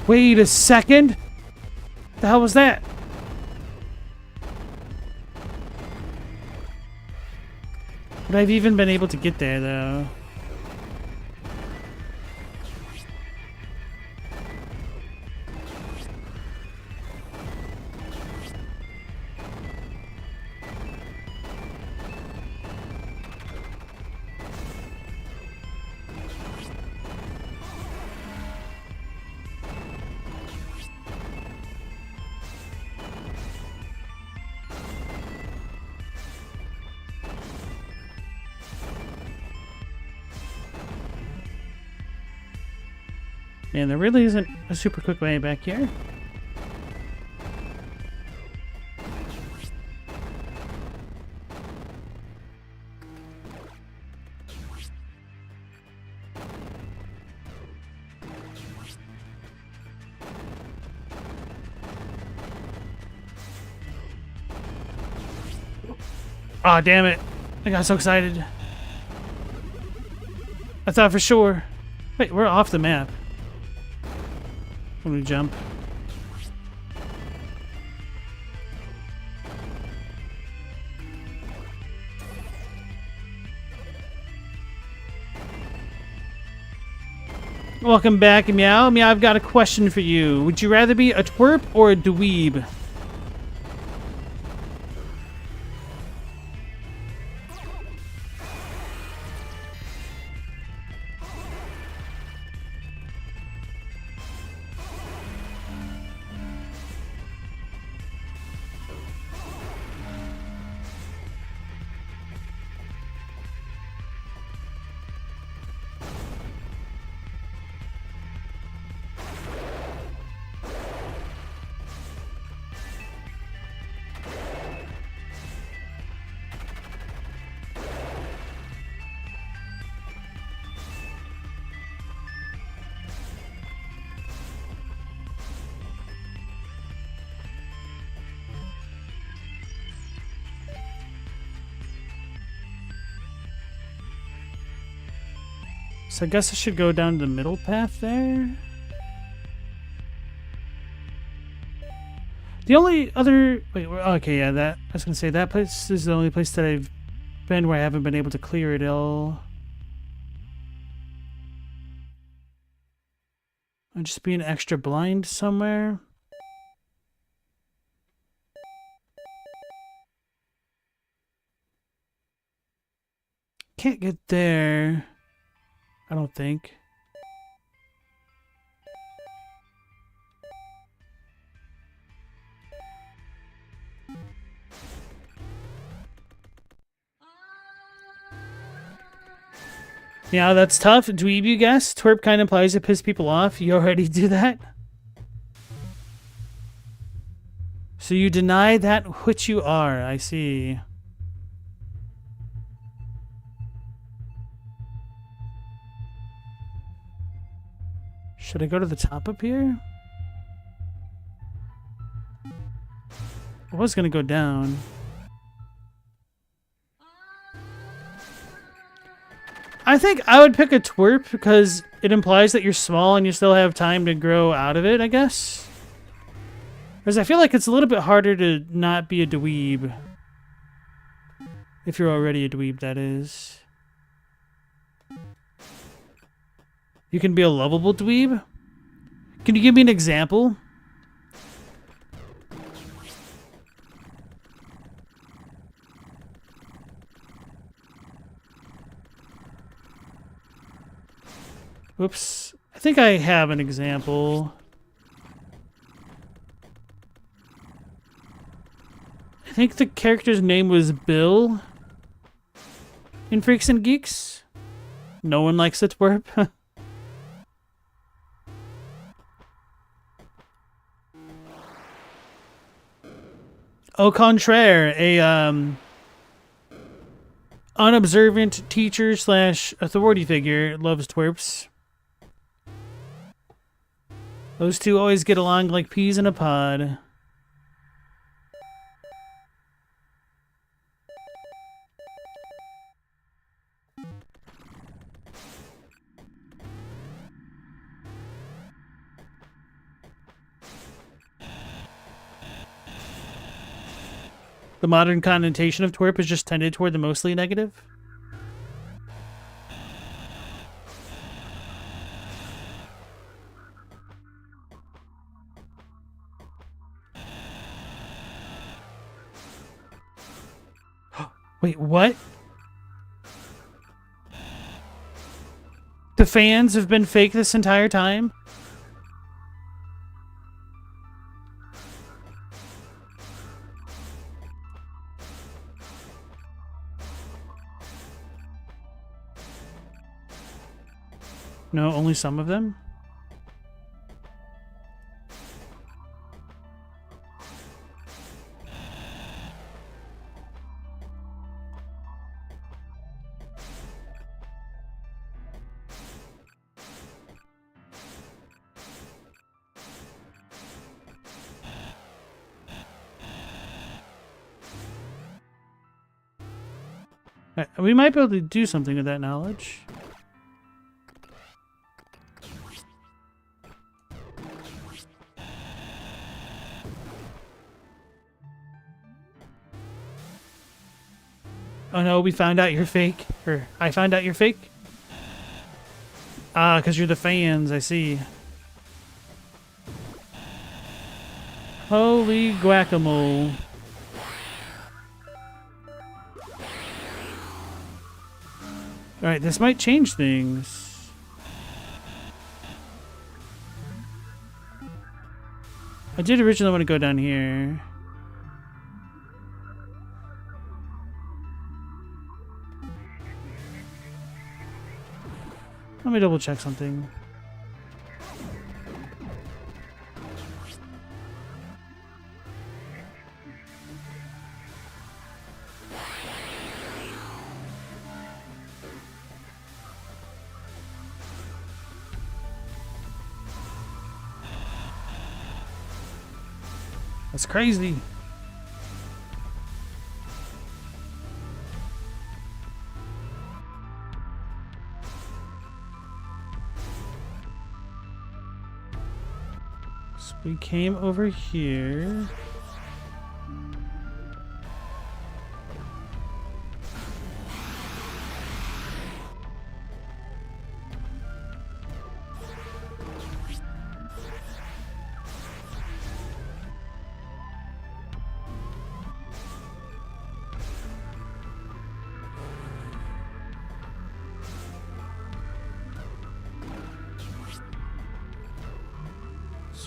Wait a second. The hell was that? Would I've even been able to get there though? Man, there really isn't a super quick way back here. Aw, oh, damn it. I got so excited. I thought for sure. Wait, we're off the map. When we jump. Welcome back, Meow. Meow, I've got a question for you. Would you rather be a twerp or a dweeb? So I guess I should go down the middle path there. The only other... Wait, okay, yeah, that... I was going to say, that place is the only place that I've been where I haven't been able to clear it all. I'm just being extra blind somewhere. Can't get there. I don't think. Yeah, that's tough. Dweeb, you guess? Twerp kind of implies to piss people off. You already do that? So you deny that which you are. I see. Should I go to the top up here? I was going to go down. I think I would pick a twerp because it implies that you're small and you still have time to grow out of it, I guess. Because I feel like it's a little bit harder to not be a dweeb. If you're already a dweeb, that is. You can be a lovable dweeb? Can you give me an example? Whoops. I think I have an example. I think the character's name was Bill in Freaks and Geeks. No one likes a twerp. Au contraire, a unobservant teacher / authority figure loves twerps. Those two always get along like peas in a pod. The modern connotation of twerp is just tended toward the mostly negative. Wait, what? The fans have been fake this entire time? No, only some of them? We might be able to do something with that knowledge. Oh no, we found out you're fake. Or, I found out you're fake? Ah, because you're the fans, I see. Holy guacamole. Alright, this might change things. I did originally want to go down here. Let me double check something. That's crazy. We came over here.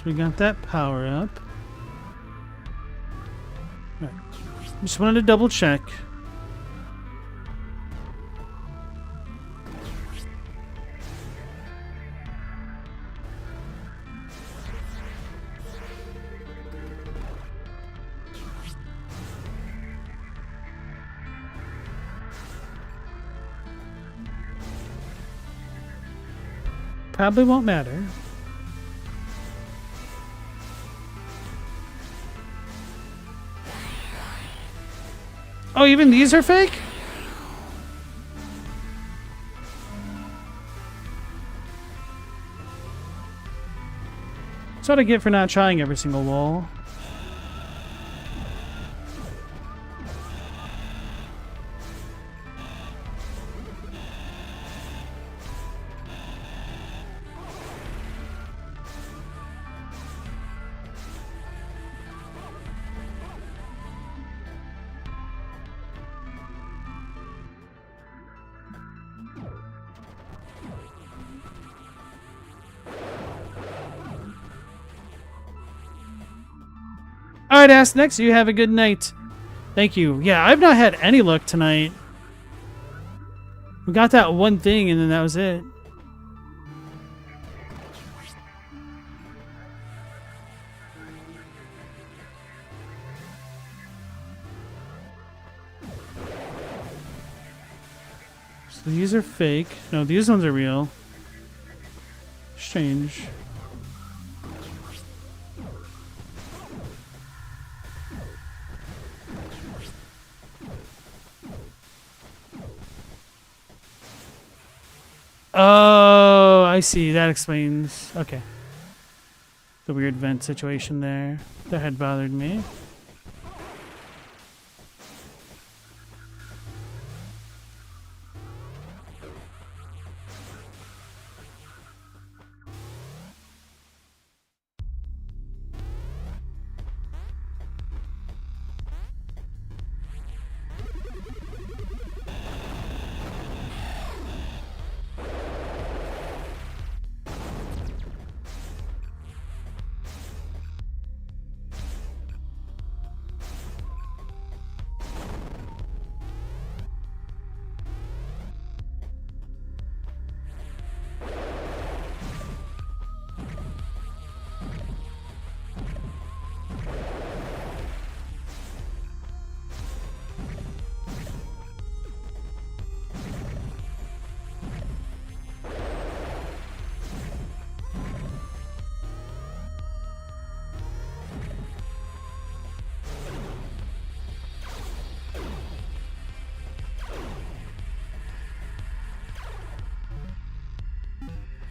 We got that power up. Right. Just wanted to double check. Probably won't matter. Oh, even these are fake? That's what I get for not trying every single wall. Alright, Ask Next, you have a good night. Thank you. Yeah, I've not had any luck tonight. We got that one thing and then that was it. So these are fake. No, these ones are real. Strange. Oh, I see. That explains. Okay. The weird vent situation there. That had bothered me.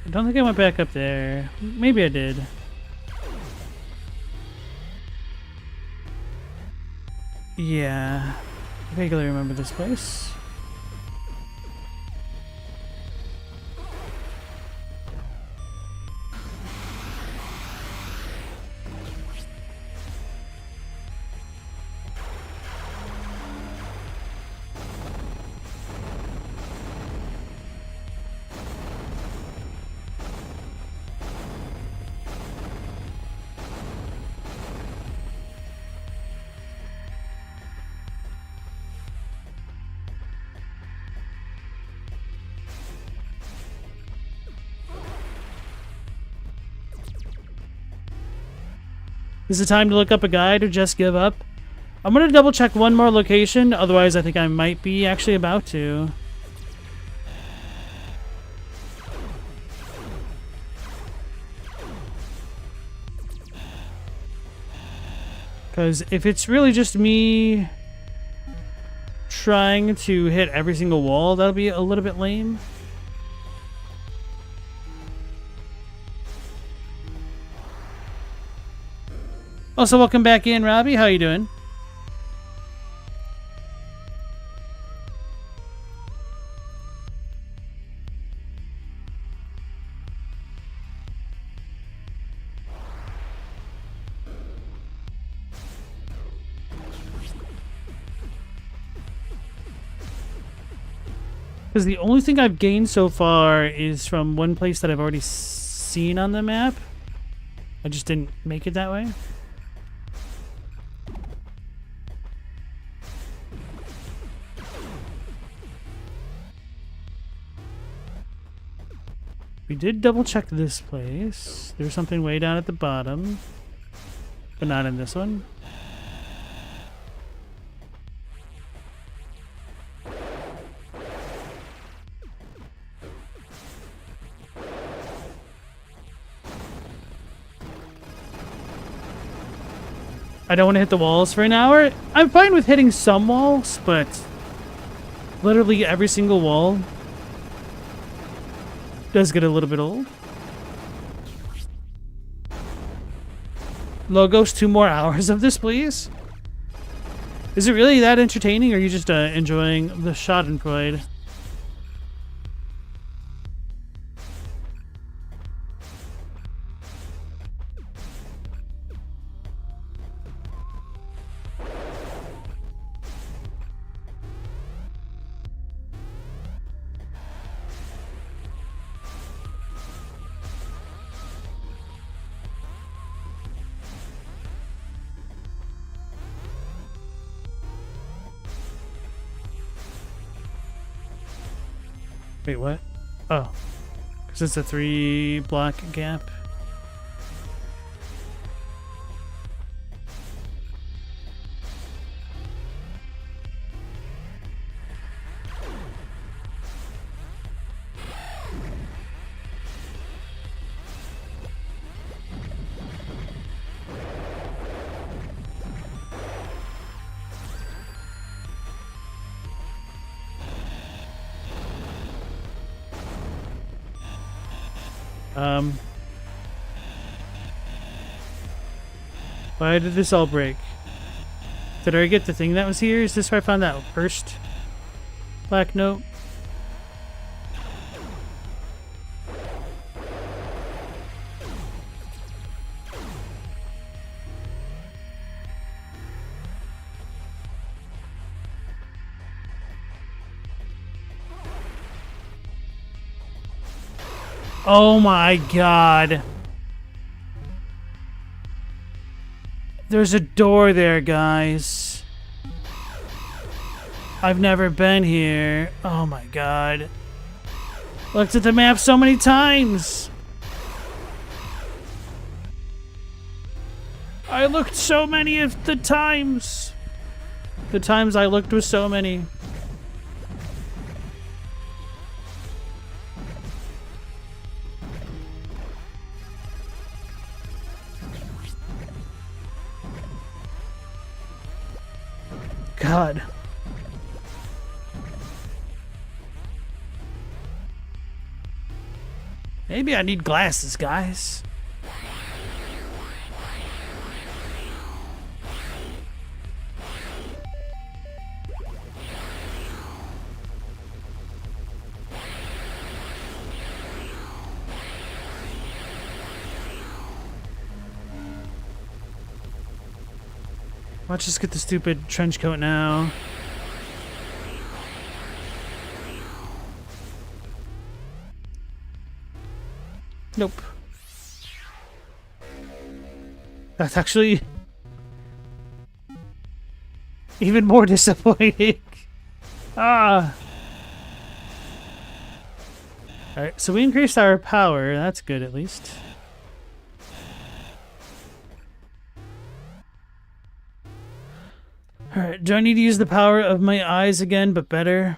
I don't think I went back up there. Maybe I did. Yeah. I vaguely remember this place. Is it time to look up a guide or just give up? I'm going to double check one more location, otherwise I think I might be actually about to. Because if it's really just me trying to hit every single wall, that'll be a little bit lame. Also, welcome back in, Robbie. How you doing? Because the only thing I've gained so far is from one place that I've already seen on the map. I just didn't make it that way. We did double check this place. There's something way down at the bottom, but not in this one. I don't want to hit the walls for an hour. I'm fine with hitting some walls, but literally every single wall does get a little bit old. Logos, 2 more hours of this, please. Is it really that entertaining, or are you just enjoying the Schadenfreude? Wait, what? Oh. Because it's a 3-block gap. Why did this all break? Did I get the thing that was here? Is this where I found that first black note? Oh my god. There's a door there, guys. I've never been here. Oh my god. Looked at the map so many times. I looked so many of the times. The times I looked was so many. God. Maybe I need glasses, guys. Let's just get the stupid trench coat now. Nope. That's actually even more disappointing. Ah. Alright, so we increased our power. That's good, at least. Alright, do I need to use the power of my eyes again, but better?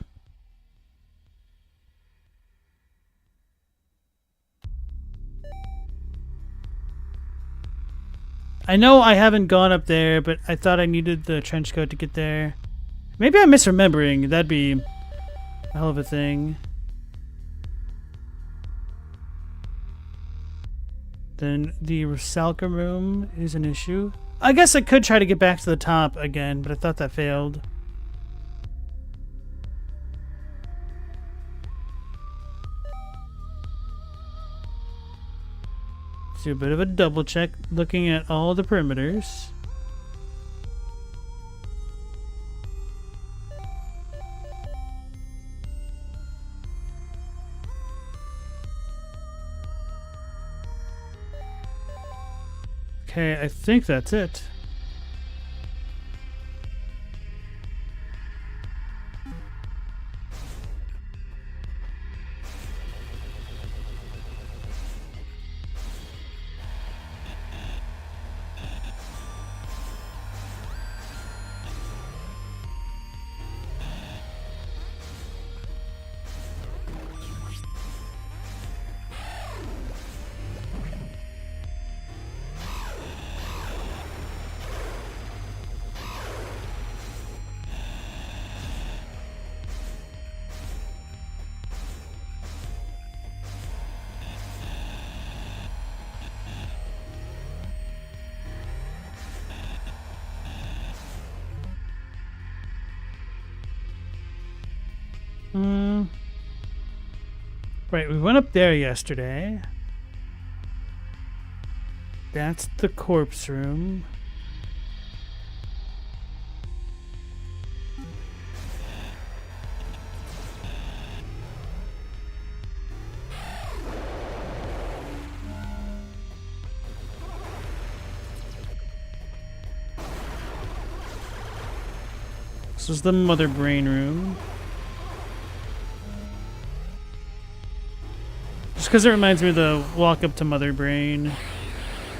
I know I haven't gone up there, but I thought I needed the trench coat to get there. Maybe I'm misremembering. That'd be a hell of a thing. Then the Rusalka room is an issue. I guess I could try to get back to the top again, but I thought that failed. Let's do a bit of a double check, looking at all the perimeters. Okay, I think that's it. Right, we went up there yesterday. That's the corpse room. This is the mother brain room. Just because it reminds me of the walk up to Mother Brain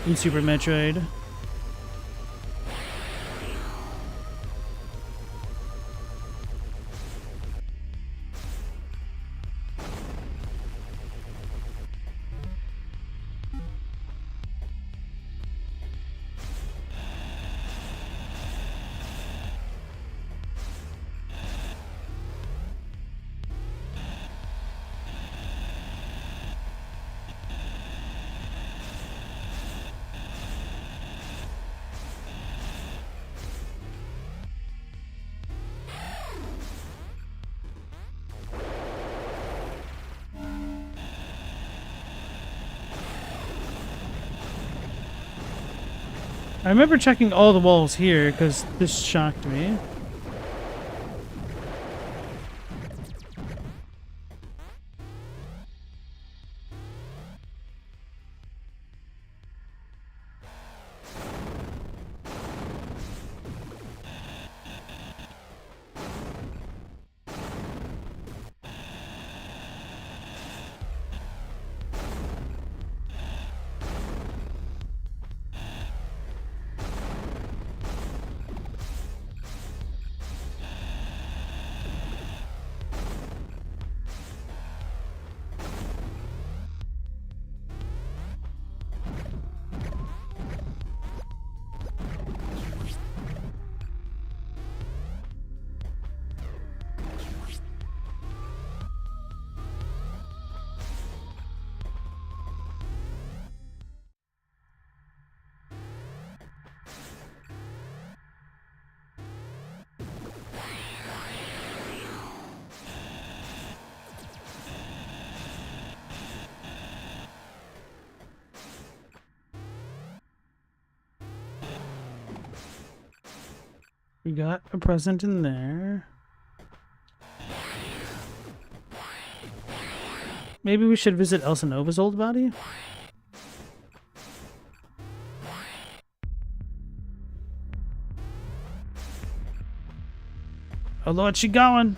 in Super Metroid. I remember checking all the walls here because this shocked me. We got a present in there. Maybe we should visit Elsa Nova's old body? Oh Lord, she going?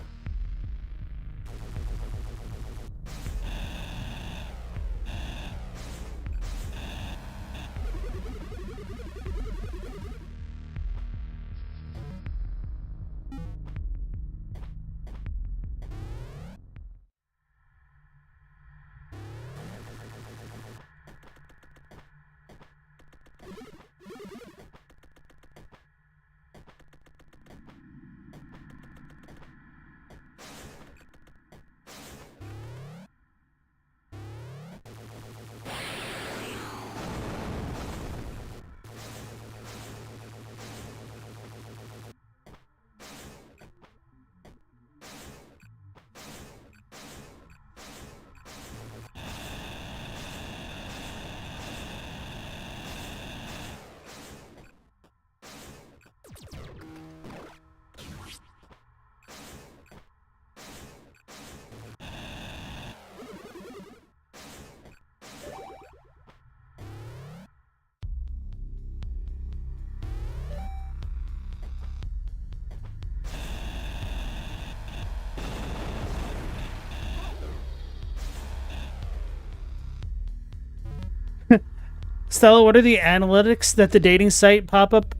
Stella, what are the analytics that the dating site pop up?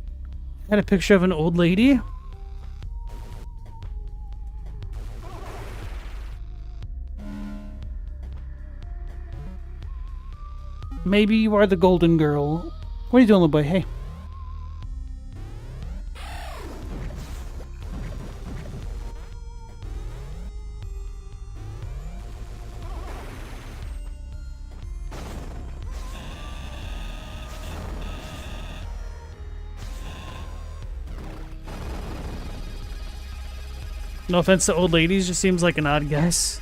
Had a picture of an old lady. Maybe you are the golden girl. What are you doing, little boy? Hey. No offense to old ladies, just seems like an odd guess.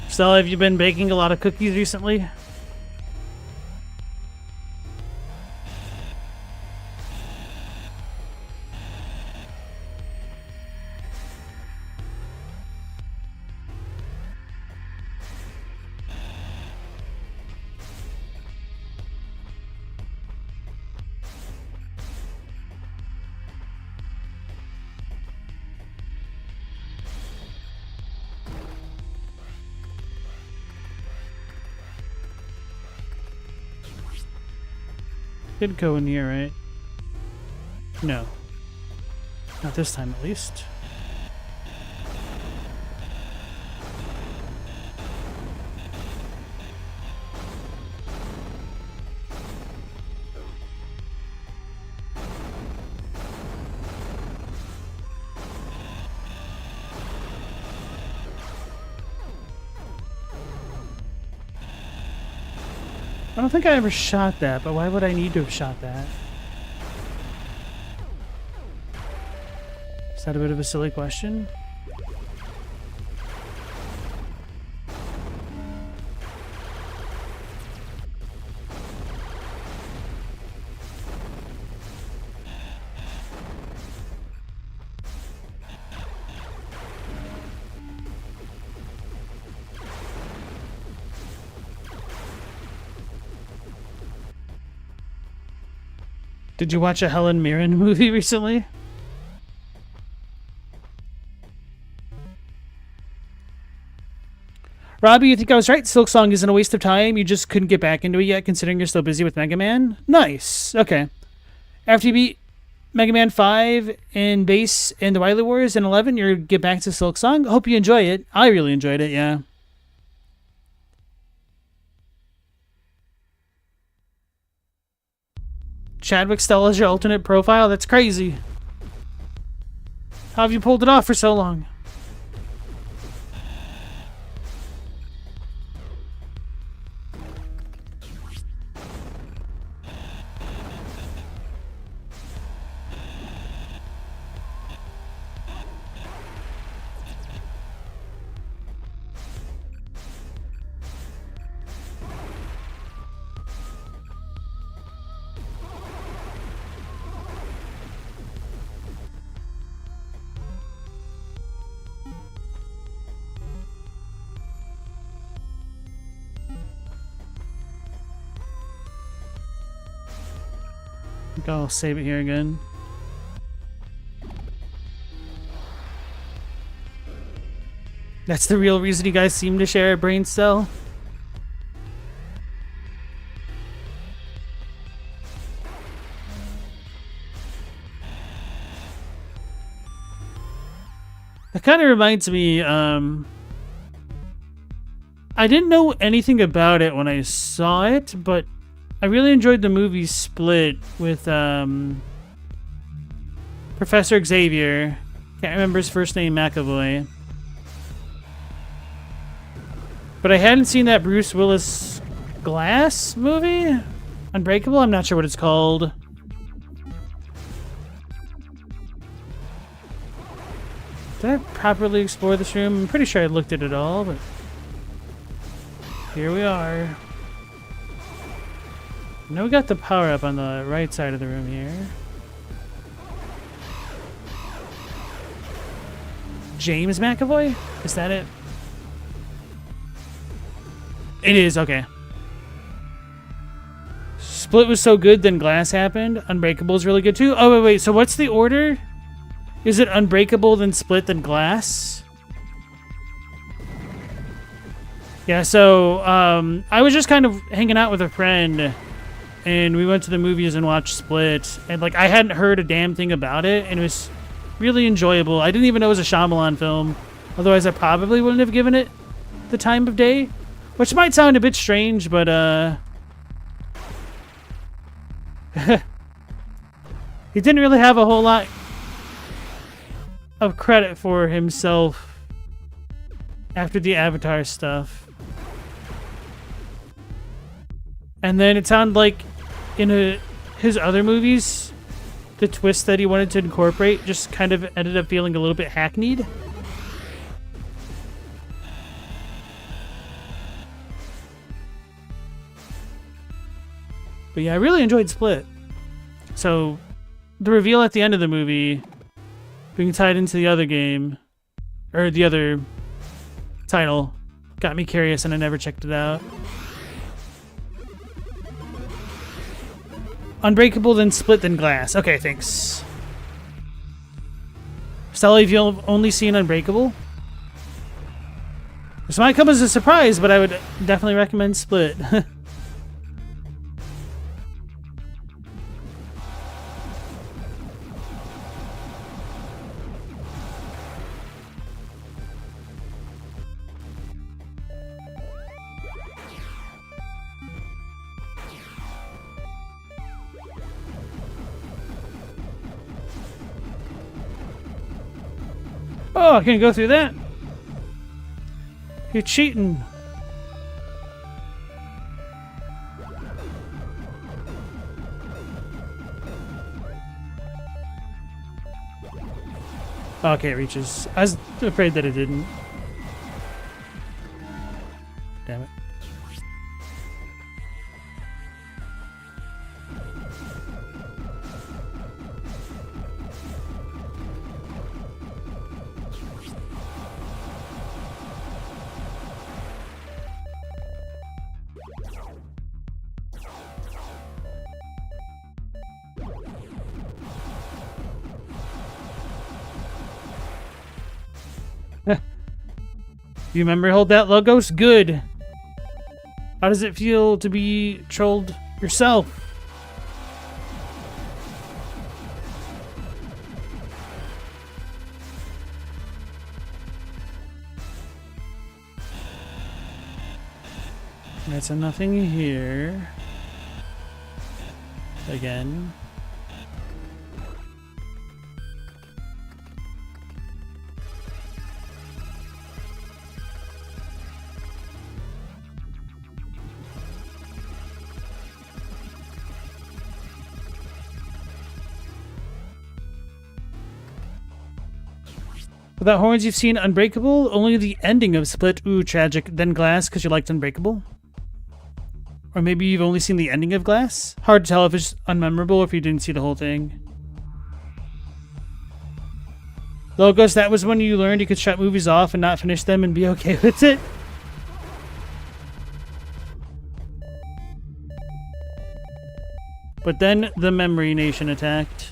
Stella, have you been baking a lot of cookies recently? Could go in here, right? No. Not this time, at least. I don't think I ever shot that, but why would I need to have shot that? Is that a bit of a silly question? Did you watch a Helen Mirren movie recently? Robbie, you think I was right? Silksong isn't a waste of time. You just couldn't get back into it yet, considering you're still busy with Mega Man? Nice. Okay. After you beat Mega Man 5 and Bass and the Wily Wars and 11, you'll get back to Silksong. Hope you enjoy it. I really enjoyed it, yeah. Chadwick Stella's your alternate profile? That's crazy. How have you pulled it off for so long? I'll save it here again. That's the real reason you guys seem to share a brain cell? That kind of reminds me, I didn't know anything about it when I saw it, but I really enjoyed the movie Split with Professor Xavier. Can't remember his first name, McAvoy. But I hadn't seen that Bruce Willis Glass movie? Unbreakable? I'm not sure what it's called. Did I properly explore this room? I'm pretty sure I looked at it all, but here we are. Now we got the power up on the right side of the room here. James McAvoy? Is that it? It is, okay. Split was so good, then Glass happened. Unbreakable is really good too. Oh, wait. So what's the order? Is it Unbreakable, then Split, then Glass? Yeah, so I was just kind of hanging out with a friend, and we went to the movies and watched Split, and like I hadn't heard a damn thing about it, and it was really enjoyable. I didn't even know it was a Shyamalan film. Otherwise, I probably wouldn't have given it the time of day, which might sound a bit strange, but he didn't really have a whole lot of credit for himself after the Avatar stuff. And then it sounded like in his other movies, the twist that he wanted to incorporate just kind of ended up feeling a little bit hackneyed. But yeah, I really enjoyed Split. So the reveal at the end of the movie being tied into the other game, or the other title, got me curious and I never checked it out. Unbreakable, then Split, then Glass. Okay, thanks. Stella, have you only seen Unbreakable? This might come as a surprise, but I would definitely recommend Split. Oh, I can't go through that. You're cheating. Okay, it reaches. I was afraid that it didn't. Damn it. You remember hold that logos? Good. How does it feel to be trolled yourself? That's a nothing here. Again. Without horns, you've seen Unbreakable? Only the ending of Split. Ooh, tragic. Then Glass, because you liked Unbreakable? Or maybe you've only seen the ending of Glass? Hard to tell if it's unmemorable or if you didn't see the whole thing. Logos, that was when you learned you could shut movies off and not finish them and be okay with it? But then the Memory Nation attacked.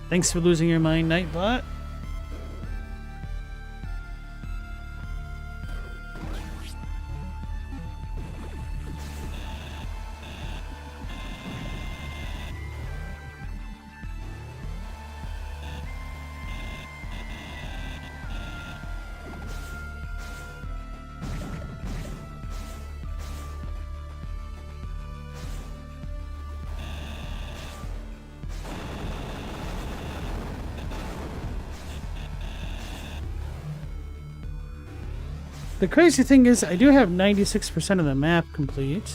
Thanks for losing your mind, Nightbot. The crazy thing is, I do have 96% of the map complete.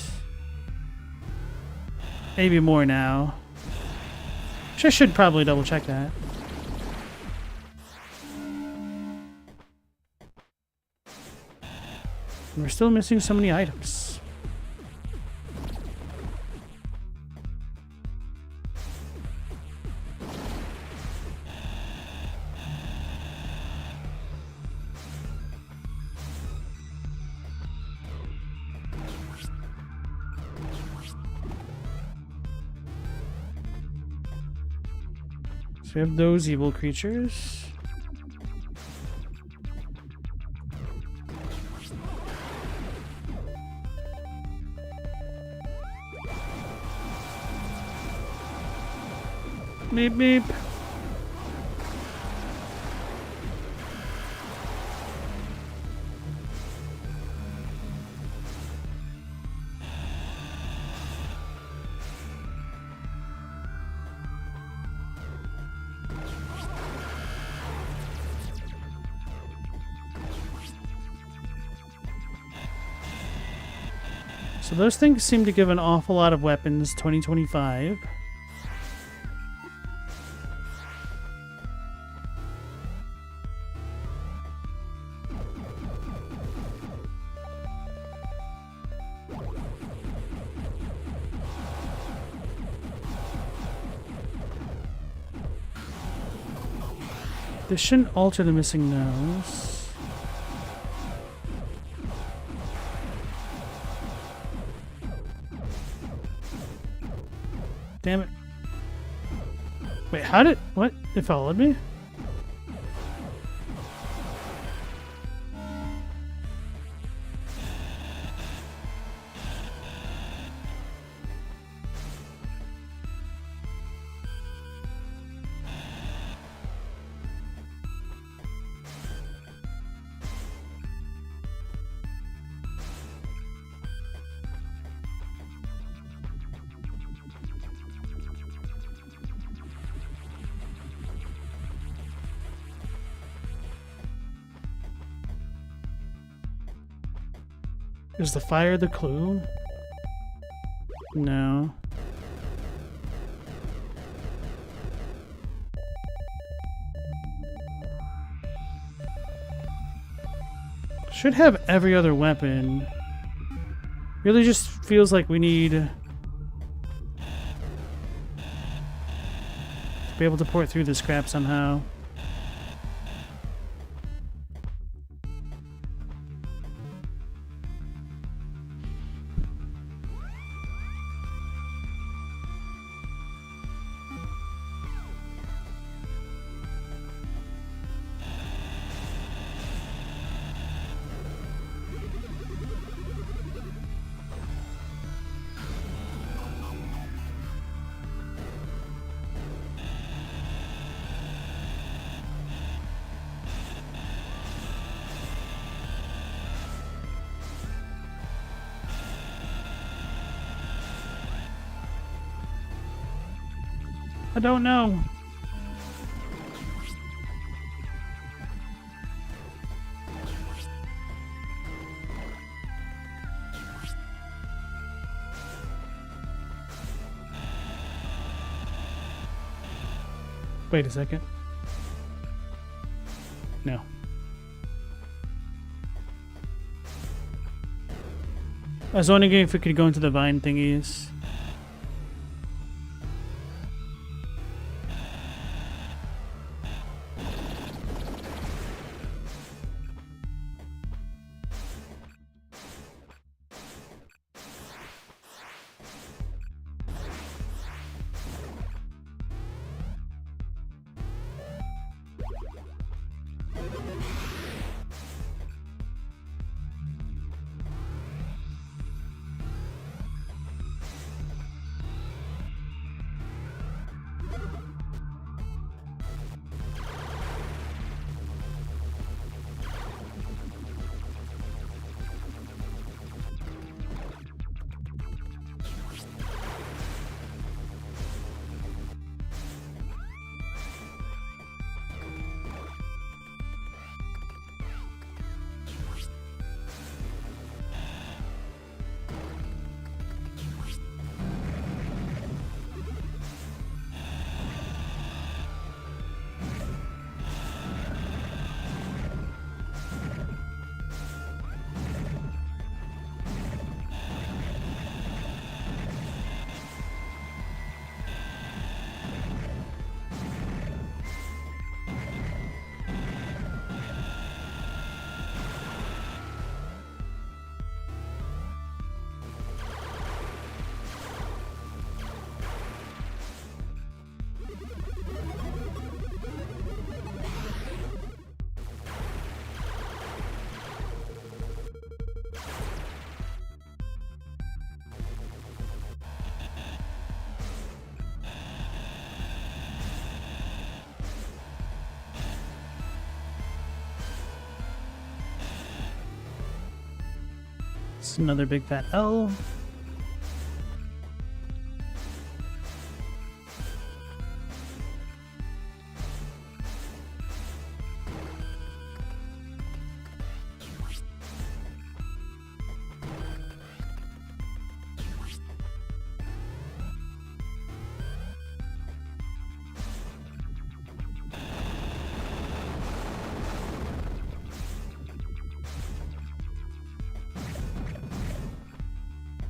Maybe more now. Which I should probably double check that. We're still missing so many items. So we have those evil creatures. Beep beep. So those things seem to give an awful lot of weapons, 2025. This shouldn't alter the missing nose. Damn it. Wait, how did... What? It followed me? Is the fire the clue? No. Should have every other weapon. Really just feels like we need to be able to port through this crap somehow. I don't know. Wait a second. No. I was wondering if we could go into the vine thingies. It's another big fat L.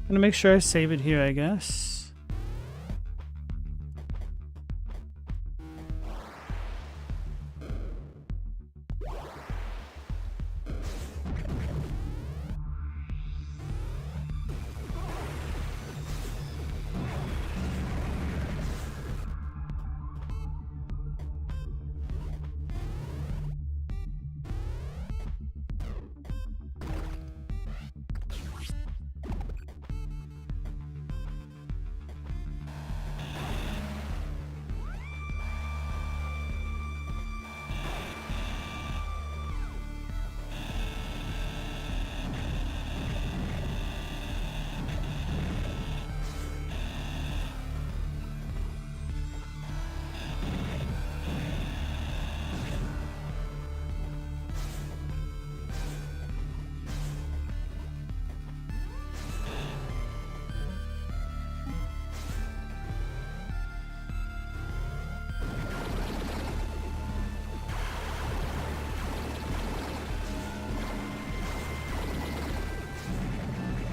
I'm gonna make sure I save it here, I guess.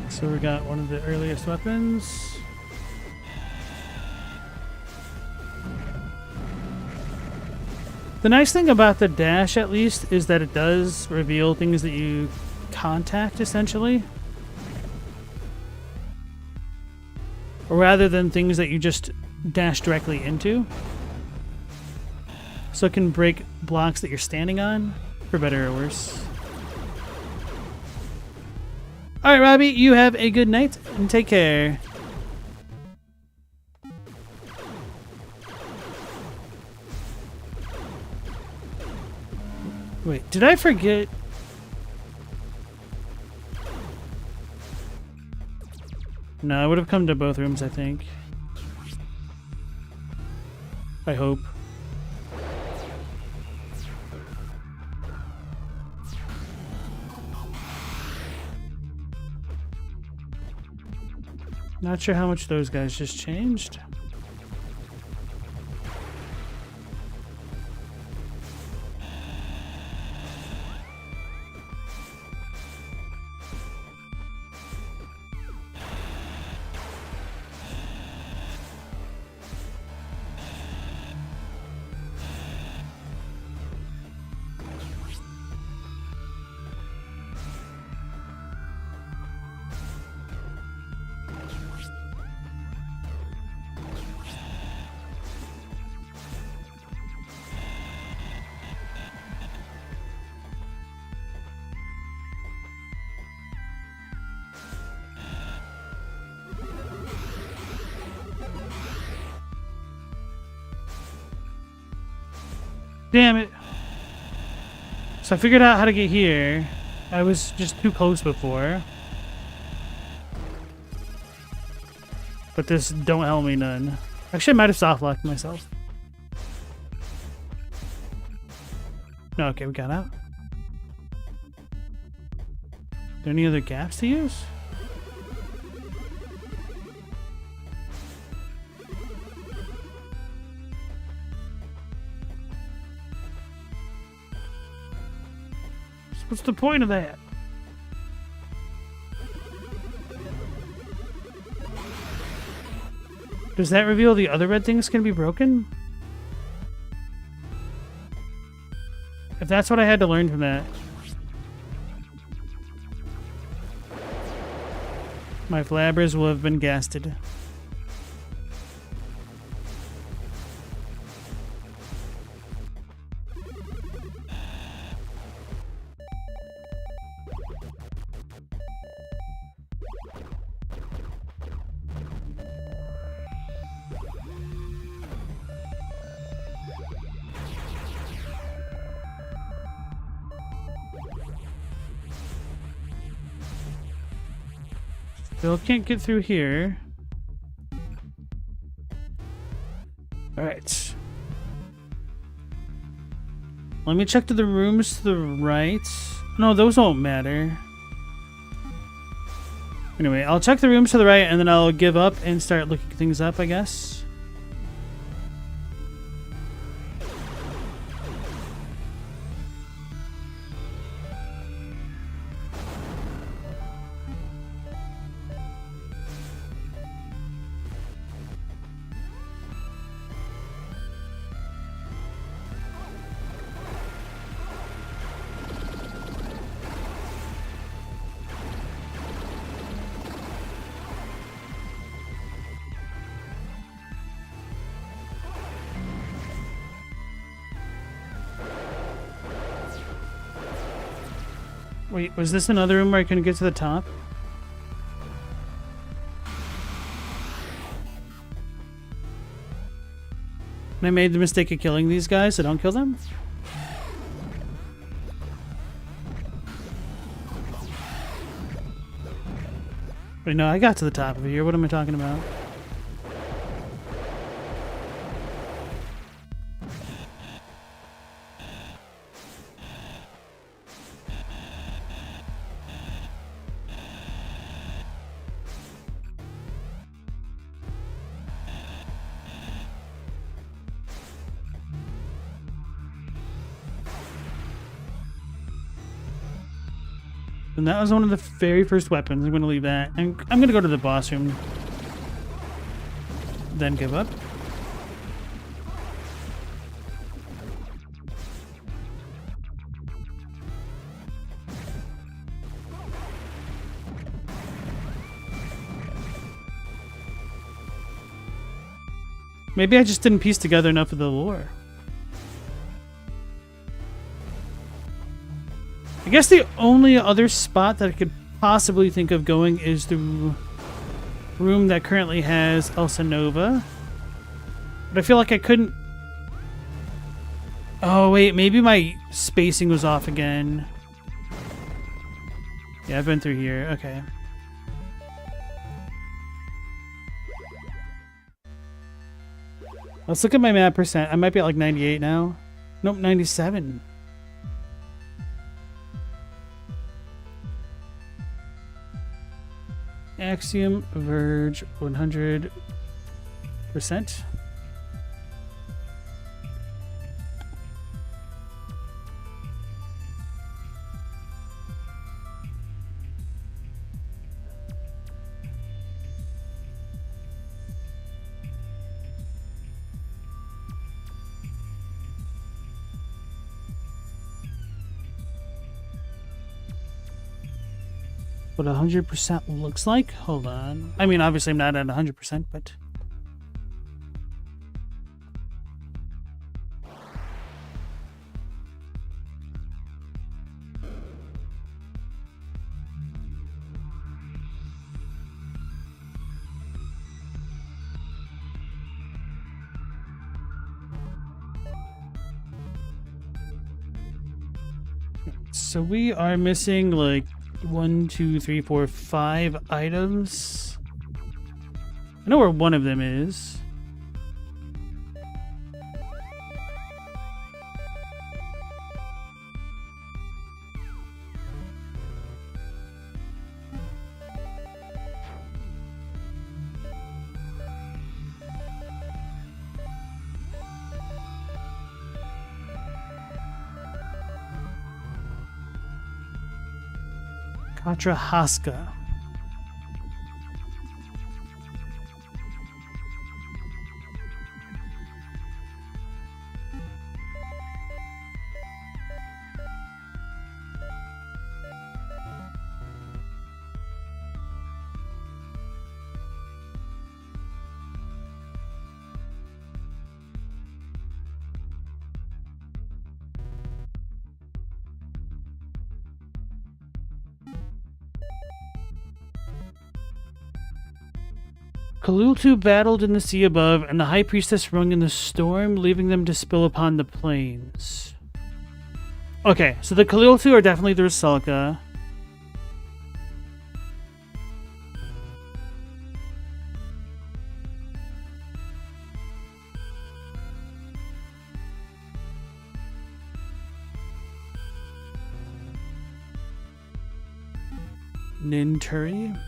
So we got one of the earliest weapons. The nice thing about the dash, at least, is that it does reveal things that you contact, essentially. Rather than things that you just dash directly into. So it can break blocks that you're standing on, for better or worse. Alright, Robbie, you have a good night, and take care. Wait, did I forget? No, I would have come to both rooms, I think. I hope. Not sure how much those guys just changed. Damn it. So I figured out how to get here. I was just too close before. But this don't help me none. Actually, I might have soft-locked myself. No, okay, we got out. Are there any other gaps to use? What's the point of that? Does that reveal the other red things can be broken? If that's what I had to learn from that. My flabbers will have been gasted. Bill can't get through here. Alright. Let me check to the rooms to the right. No, those won't matter. Anyway, I'll check the rooms to the right and then I'll give up and start looking things up, I guess. Wait, was this another room where I couldn't get to the top? And I made the mistake of killing these guys, so don't kill them? Wait, no, I got to the top of here. What am I talking about? And that was one of the very first weapons. I'm going to leave that. I'm going to go to the boss room. Then give up. Maybe I just didn't piece together enough of the lore. I guess the only other spot that I could possibly think of going is the room that currently has Elsa Nova. But I feel like I couldn't... Oh, wait, maybe my spacing was off again. Yeah, I've been through here. Okay. Let's look at my map percent. I might be at like 98 now. Nope, 97. Axiom Verge 100%. What 100% looks like? Hold on. I mean, obviously I'm not at 100%, but... So we are missing like 1, 2, 3, 4, 5 items. I know where one of them is. Haska. Kalultu battled in the sea above, and the High Priestess rung in the storm, leaving them to spill upon the plains. Okay, so the Kalultu are definitely the Rusalka. Ninturi.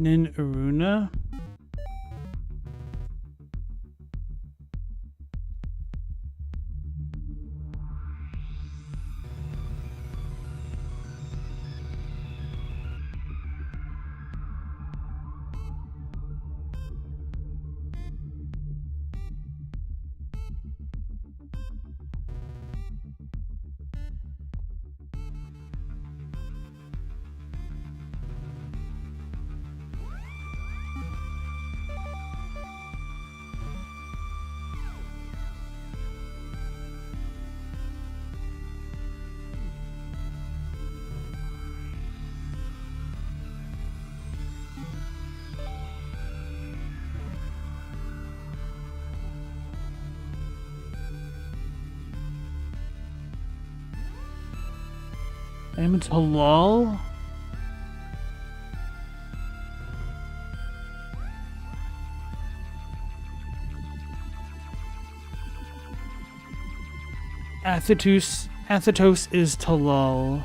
Ninuruna. And it's halal. Athetos is Talal.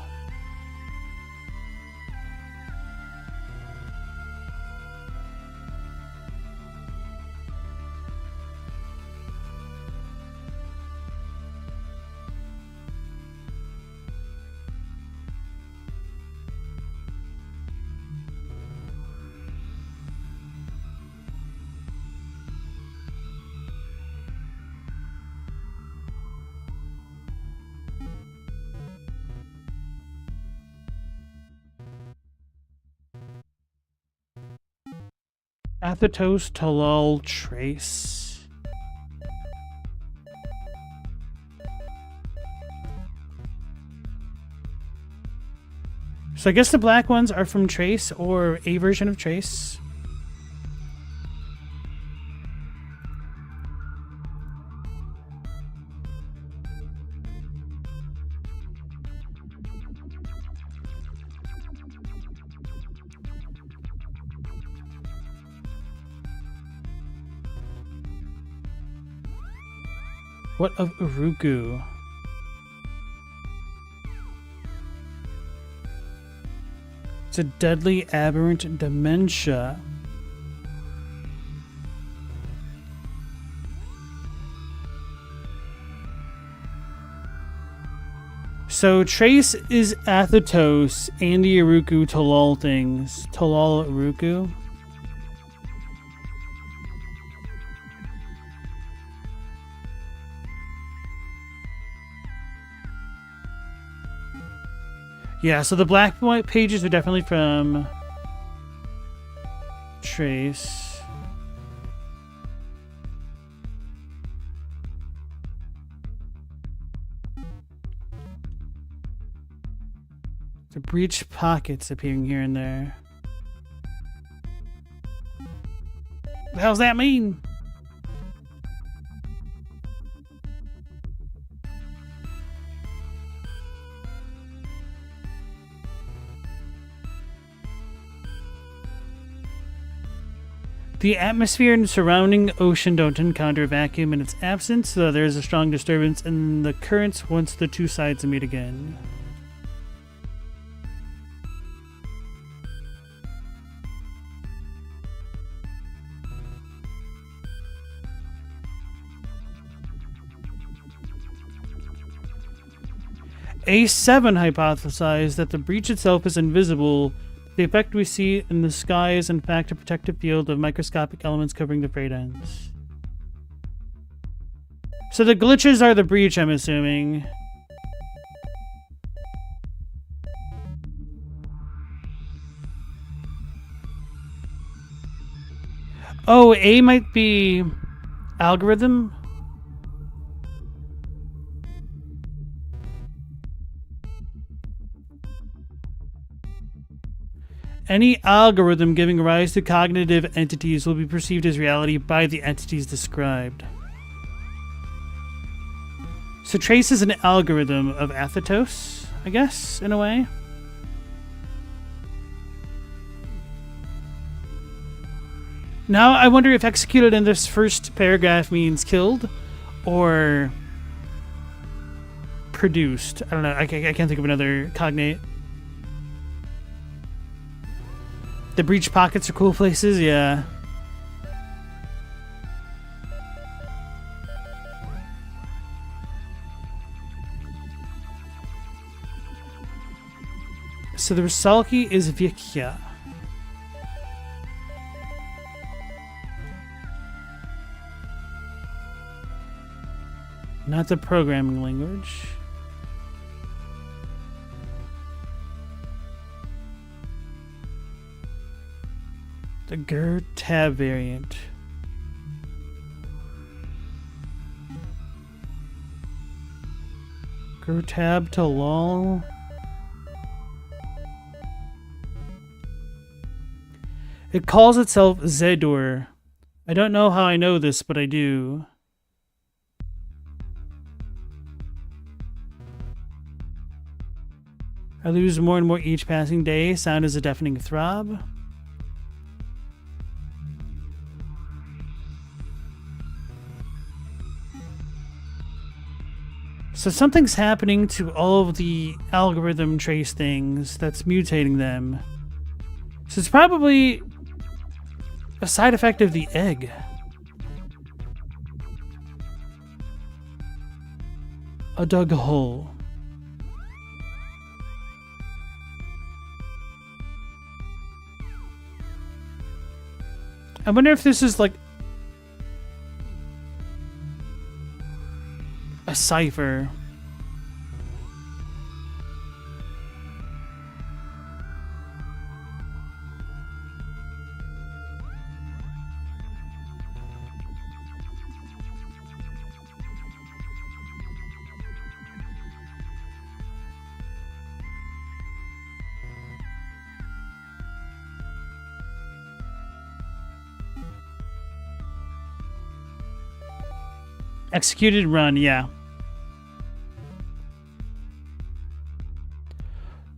Athetos Talal Trace. So I guess the black ones are from Trace, or a version of Trace. What of Urugu? It's a deadly aberrant dementia. So Trace is Athetos and the Uruku Talal things. Talal Uruku. Yeah, so the black and white pages are definitely from Trace. The breached pockets appearing here and there. What the hell's that mean? The atmosphere and surrounding ocean don't encounter a vacuum in its absence, though there is a strong disturbance in the currents once the two sides meet again. A7 hypothesized that the breach itself is invisible. The effect we see in the sky is in fact a protective field of microscopic elements covering the freight ends. So the glitches are the breach, I'm assuming. Oh, A might be algorithm? Any algorithm giving rise to cognitive entities will be perceived as reality by the entities described. So Trace is an algorithm of Athetos, I guess, in a way. Now I wonder if executed in this first paragraph means killed or produced. I don't know. I can't think of another cognate. The breach pockets are cool places, yeah. So the Rusalki is Vikya. Not the programming language. The Gur-Tab variant. Gur-Tab to lol. It calls itself Zedur. I don't know how I know this, but I do. I lose more and more each passing day. Sound is a deafening throb. So something's happening to all of the algorithm trace things that's mutating them. So it's probably a side effect of the egg. A dug hole. I wonder if this is like a cipher. Executed run, yeah.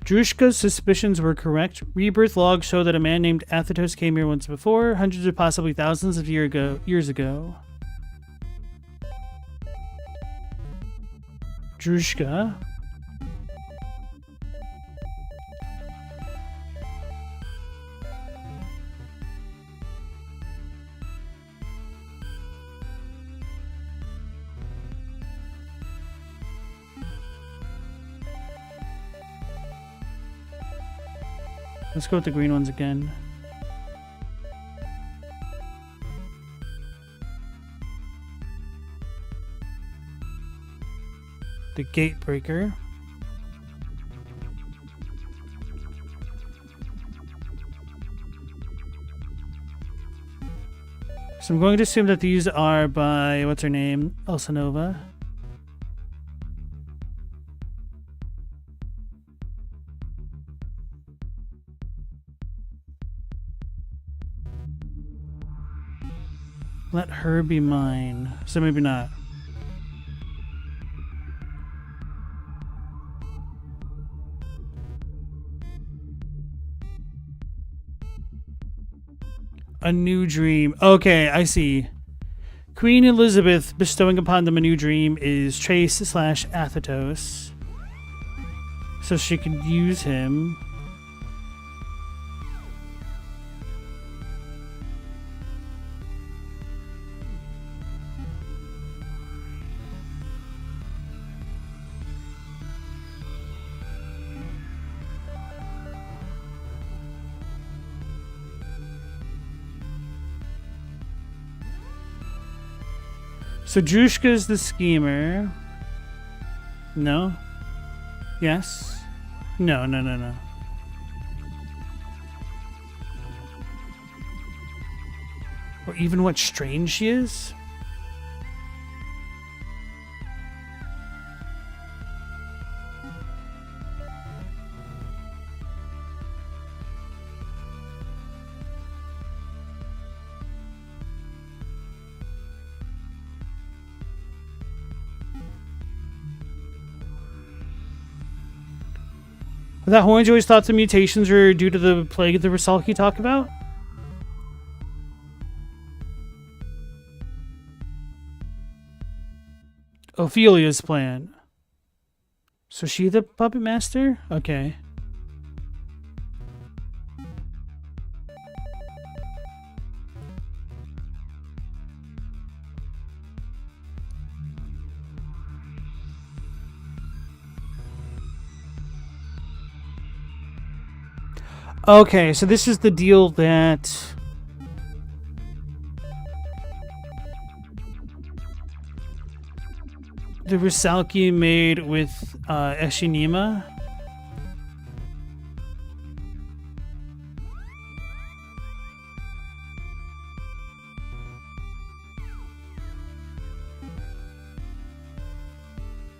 Drushka's suspicions were correct. Rebirth logs show that a man named Athetos came here once before, hundreds or possibly thousands of years ago. Drushka. Let's go with the green ones again. The gate breaker. So I'm going to assume that these are by, what's her name? Elsanova. Let her be mine. So maybe not. A new dream. Okay, I see. Queen Elizabeth bestowing upon them a new dream is Trace / Athetos. So she could use him. So Drushka's the schemer. No? Yes? No. Or even what strain she is? I thought Horns always thought the mutations were due to the plague the Rusalki talk about. Ophelia's plan. So she the puppet master? Okay. Okay, so this is the deal that the Rusalki made with Eshinima.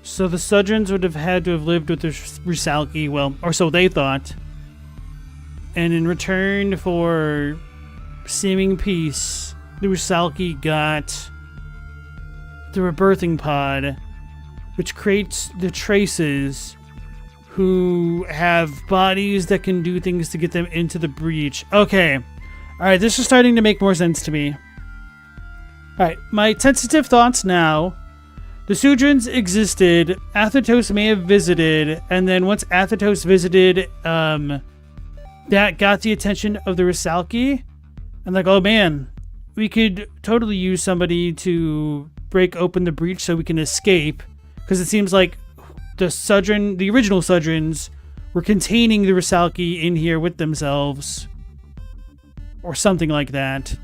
So the Sudrons would have had to have lived with the Rusalki, well, or so they thought. And in return for seeming peace, the Rusalki got the rebirthing pod, which creates the Traces, who have bodies that can do things to get them into the breach. Okay. Alright, this is starting to make more sense to me. Alright, my tentative thoughts now. The Sudrons existed, Athetos may have visited, and then once Athetos visited, that got the attention of the Rusalki. And like, oh man, we could totally use somebody to break open the breach so we can escape. Because it seems like the original Sudrons were containing the Rusalki in here with themselves. Or something like that.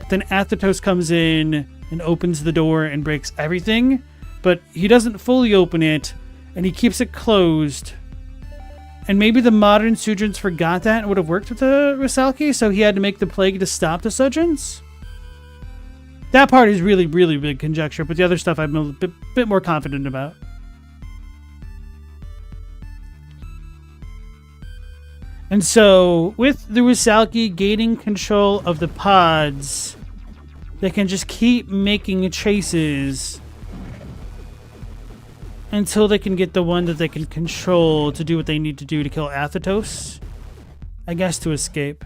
But then Athetos comes in and opens the door and breaks everything. But he doesn't fully open it, and he keeps it closed. And maybe the modern Sudrons forgot that and would have worked with the Rusalki, so he had to make the plague to stop the Sudrons? That part is really, really big conjecture, but the other stuff I'm a bit more confident about. And so, with the Rusalki gaining control of the pods, they can just keep making chases until they can get the one that they can control to do what they need to do to kill Athetos. I guess to escape.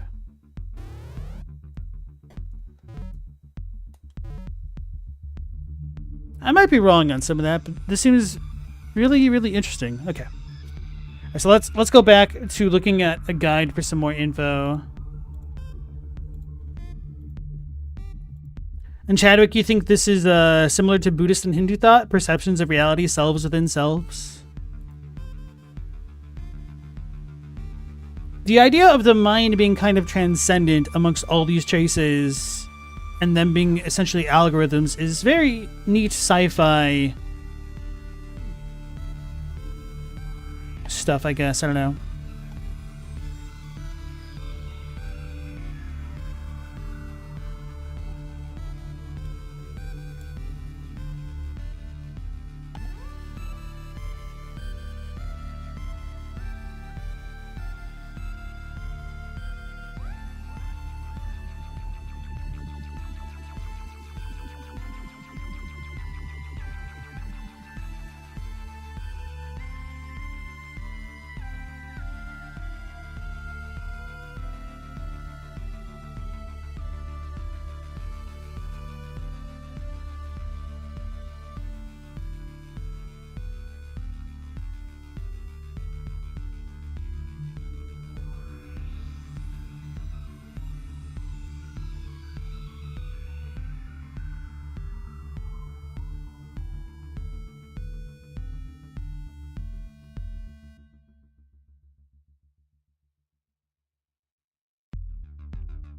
I might be wrong on some of that, but this seems really, really interesting. Okay. So let's go back to looking at a guide for some more info. And Chadwick, you think this is similar to Buddhist and Hindu thought? Perceptions of reality, selves within selves? The idea of the mind being kind of transcendent amongst all these traces and them being essentially algorithms is very neat sci-fi stuff, I guess. I don't know.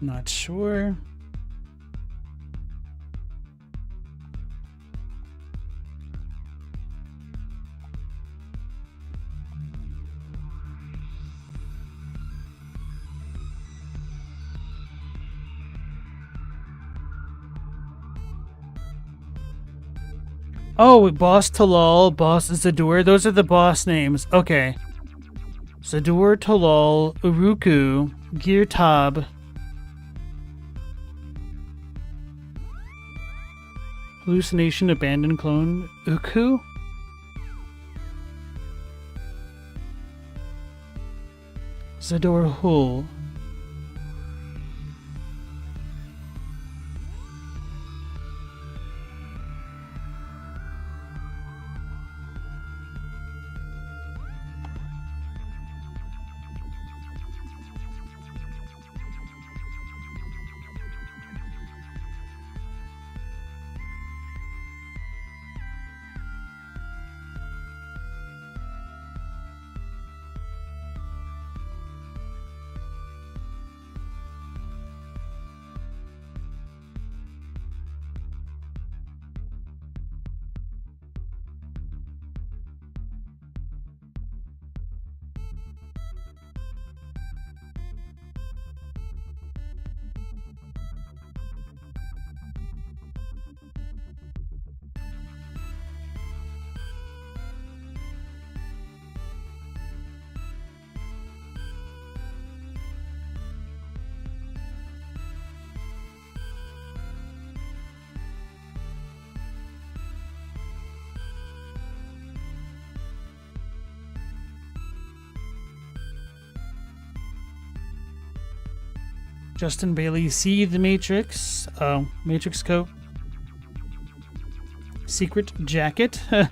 Not sure. Oh, Boss Talal, Boss Zadur. Those are the boss names. Okay. Zadur, Talal, Uruku, Girtab. Hallucination, Abandoned Clone, Uku? Zador Hull. Justin Bailey, see the Matrix. Oh, Matrix coat. Secret jacket. Right,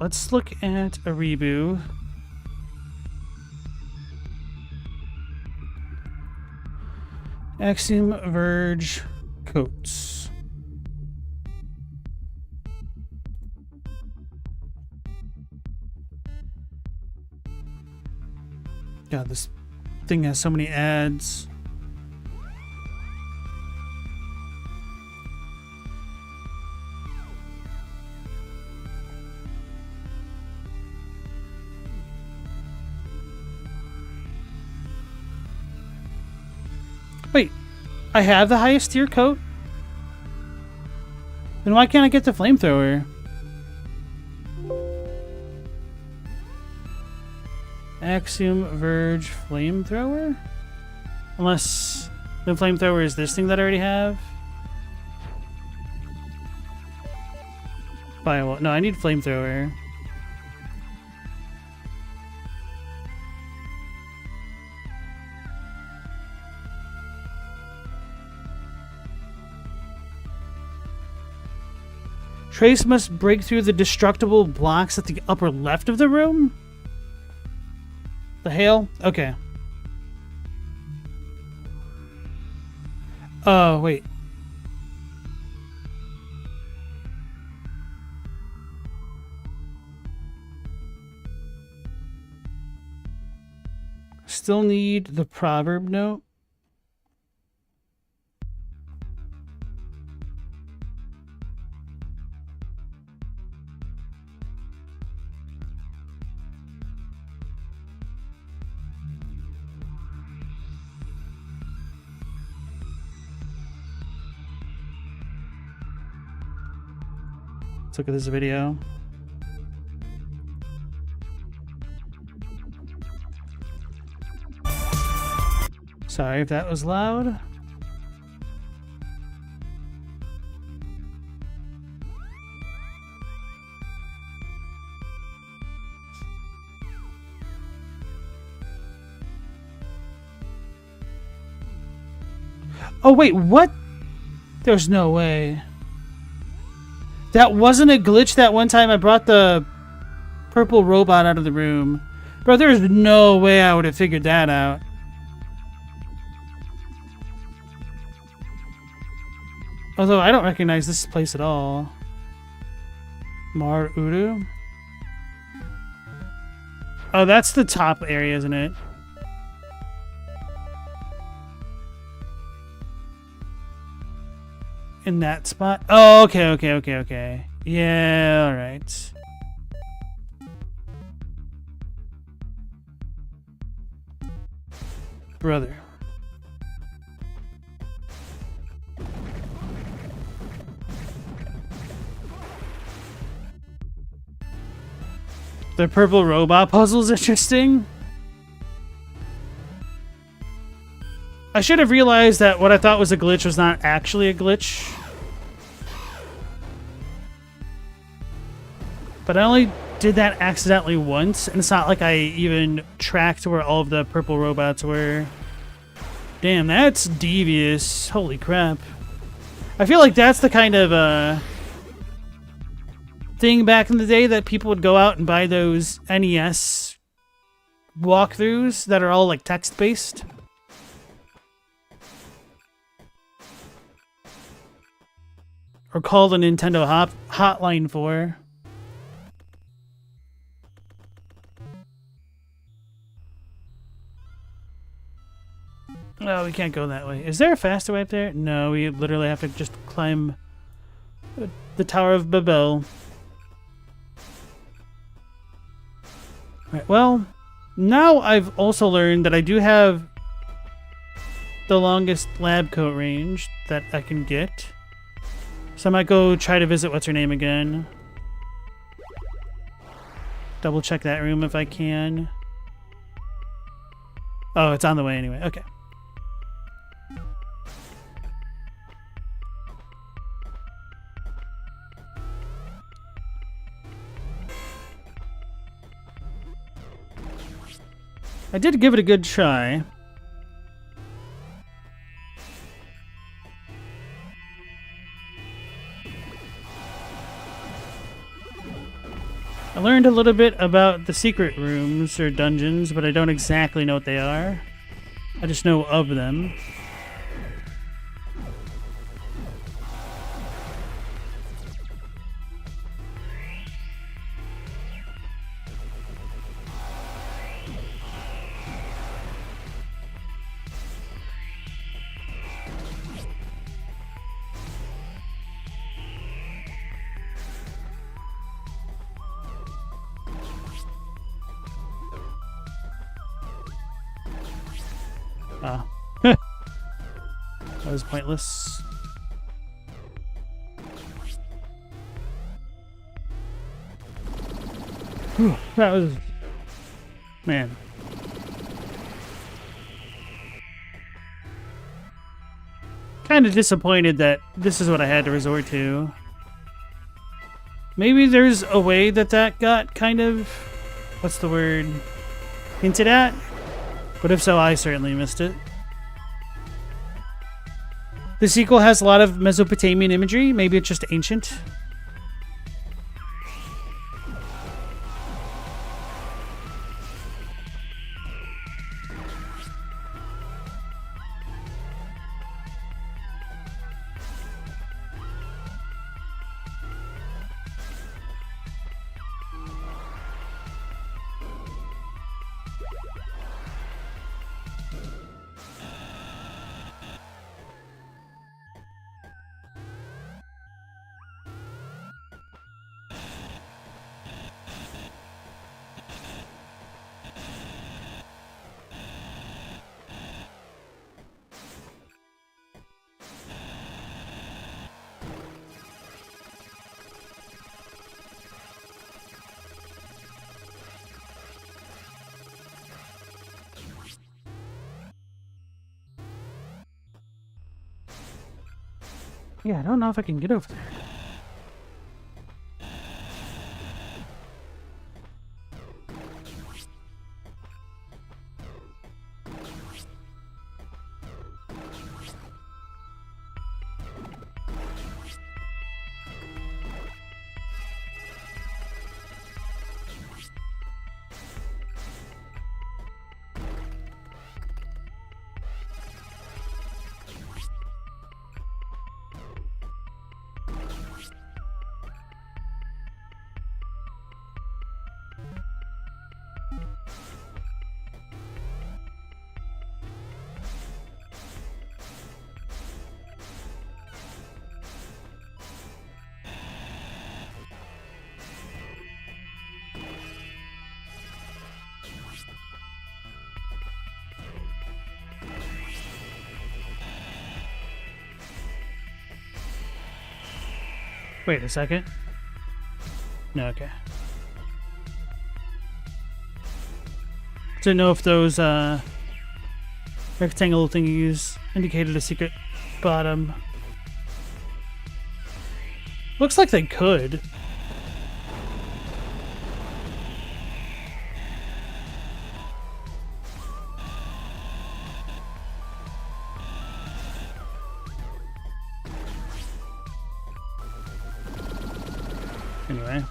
let's look at a reboot. Axiom Verge coats. God, this thing has so many ads. Wait, I have the highest tier coat? Then why can't I get the flamethrower? Axiom Verge flamethrower? Unless the flamethrower is this thing that I already have? Firewall. No, I need flamethrower. Trace must break through the destructible blocks at the upper left of the room? The hail? Okay. Oh, wait. Still need the proverb note. Let's look at this video. Sorry if that was loud. Oh wait, what? There's no way. That wasn't a glitch that one time I brought the purple robot out of the room. Bro, there's no way I would have figured that out. Although I don't recognize this place at all. Mar Uru? Oh, that's the top area, isn't it? In that spot? Oh, okay. Yeah, alright. Brother. The purple robot puzzle's interesting. I should have realized that what I thought was a glitch was not actually a glitch. But I only did that accidentally once, and it's not like I even tracked where all of the purple robots were. Damn, that's devious. Holy crap. I feel like that's the kind of thing back in the day that people would go out and buy those NES walkthroughs that are all like text-based. Or call the Nintendo hotline for. Oh, we can't go that way. Is there a faster way up there? No, we literally have to just climb the Tower of Babel. Right, well, now I've also learned that I do have the longest lab coat range that I can get. So I might go try to visit what's-her-name again. Double check that room if I can. Oh, it's on the way anyway. Okay. I did give it a good try. I learned a little bit about the secret rooms or dungeons, but I don't exactly know what they are. I just know of them. That was pointless. Whew, that was... Man. Kind of disappointed that this is what I had to resort to. Maybe there's a way that that got kind of... What's the word? Hinted at? But if so, I certainly missed it. The sequel has a lot of Mesopotamian imagery. Maybe it's just ancient. Yeah, I don't know if I can get over there. Wait a second. No, okay. Didn't know if those rectangle thingies indicated a secret bottom. Looks like they could. Anyway.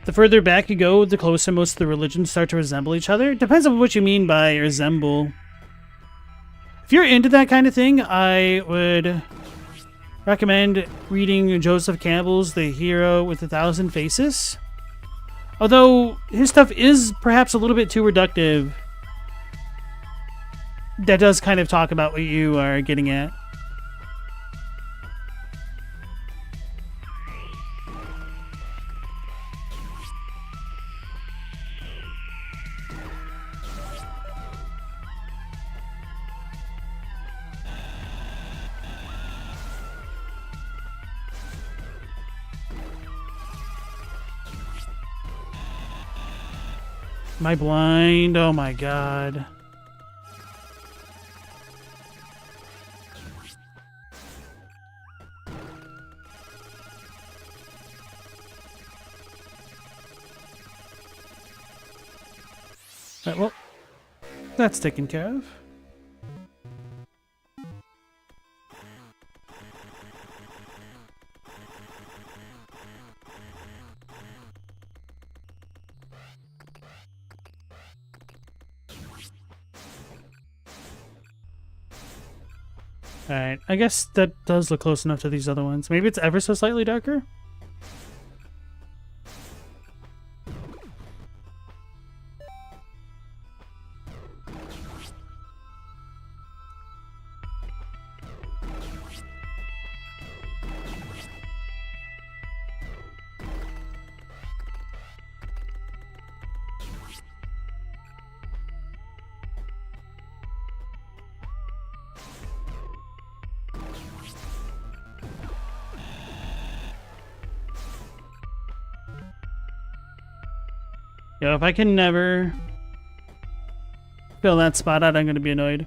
The further back you go, the closer most of the religions start to resemble each other. Depends on what you mean by resemble. If you're into that kind of thing, I would recommend reading Joseph Campbell's The Hero with a Thousand Faces. Although his stuff is perhaps a little bit too reductive, that does kind of talk about what you are getting at. Am I blind? Oh my god. Alright, well, that's taken care of. Alright, I guess that does look close enough to these other ones. Maybe it's ever so slightly darker? Yo, if I can never fill that spot out, I'm gonna be annoyed.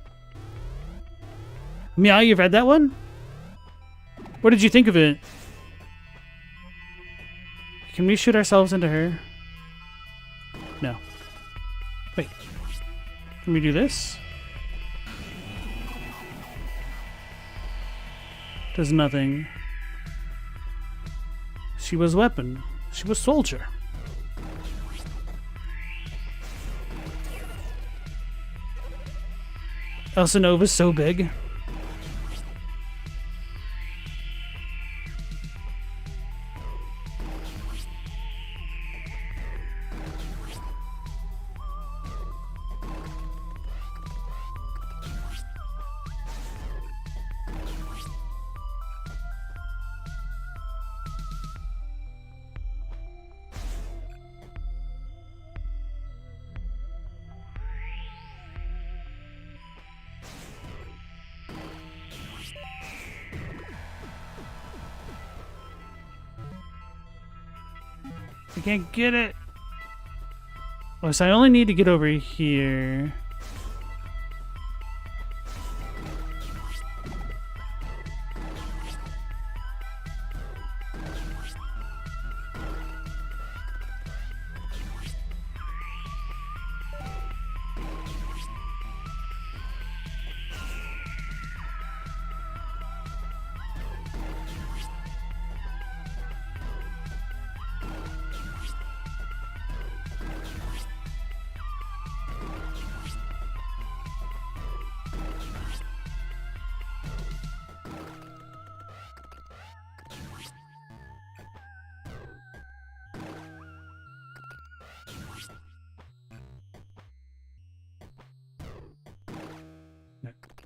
Meow, you've read that one? What did you think of it? Can we shoot ourselves into her? No. Wait. Can we do this? Does nothing. She was weapon. She was soldier. Elsa Nova's so big. I can't get it. Oh, so I only need to get over here.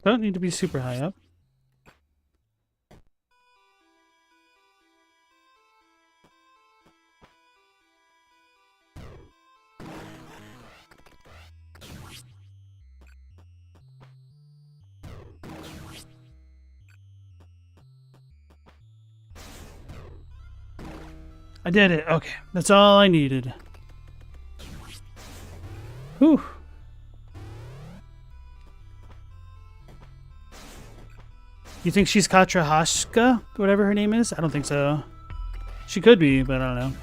Don't need to be super high up. I did it. Okay, that's all I needed. Whew. You think she's Katra Hashka? Whatever her name is? I don't think so. She could be, but I don't know.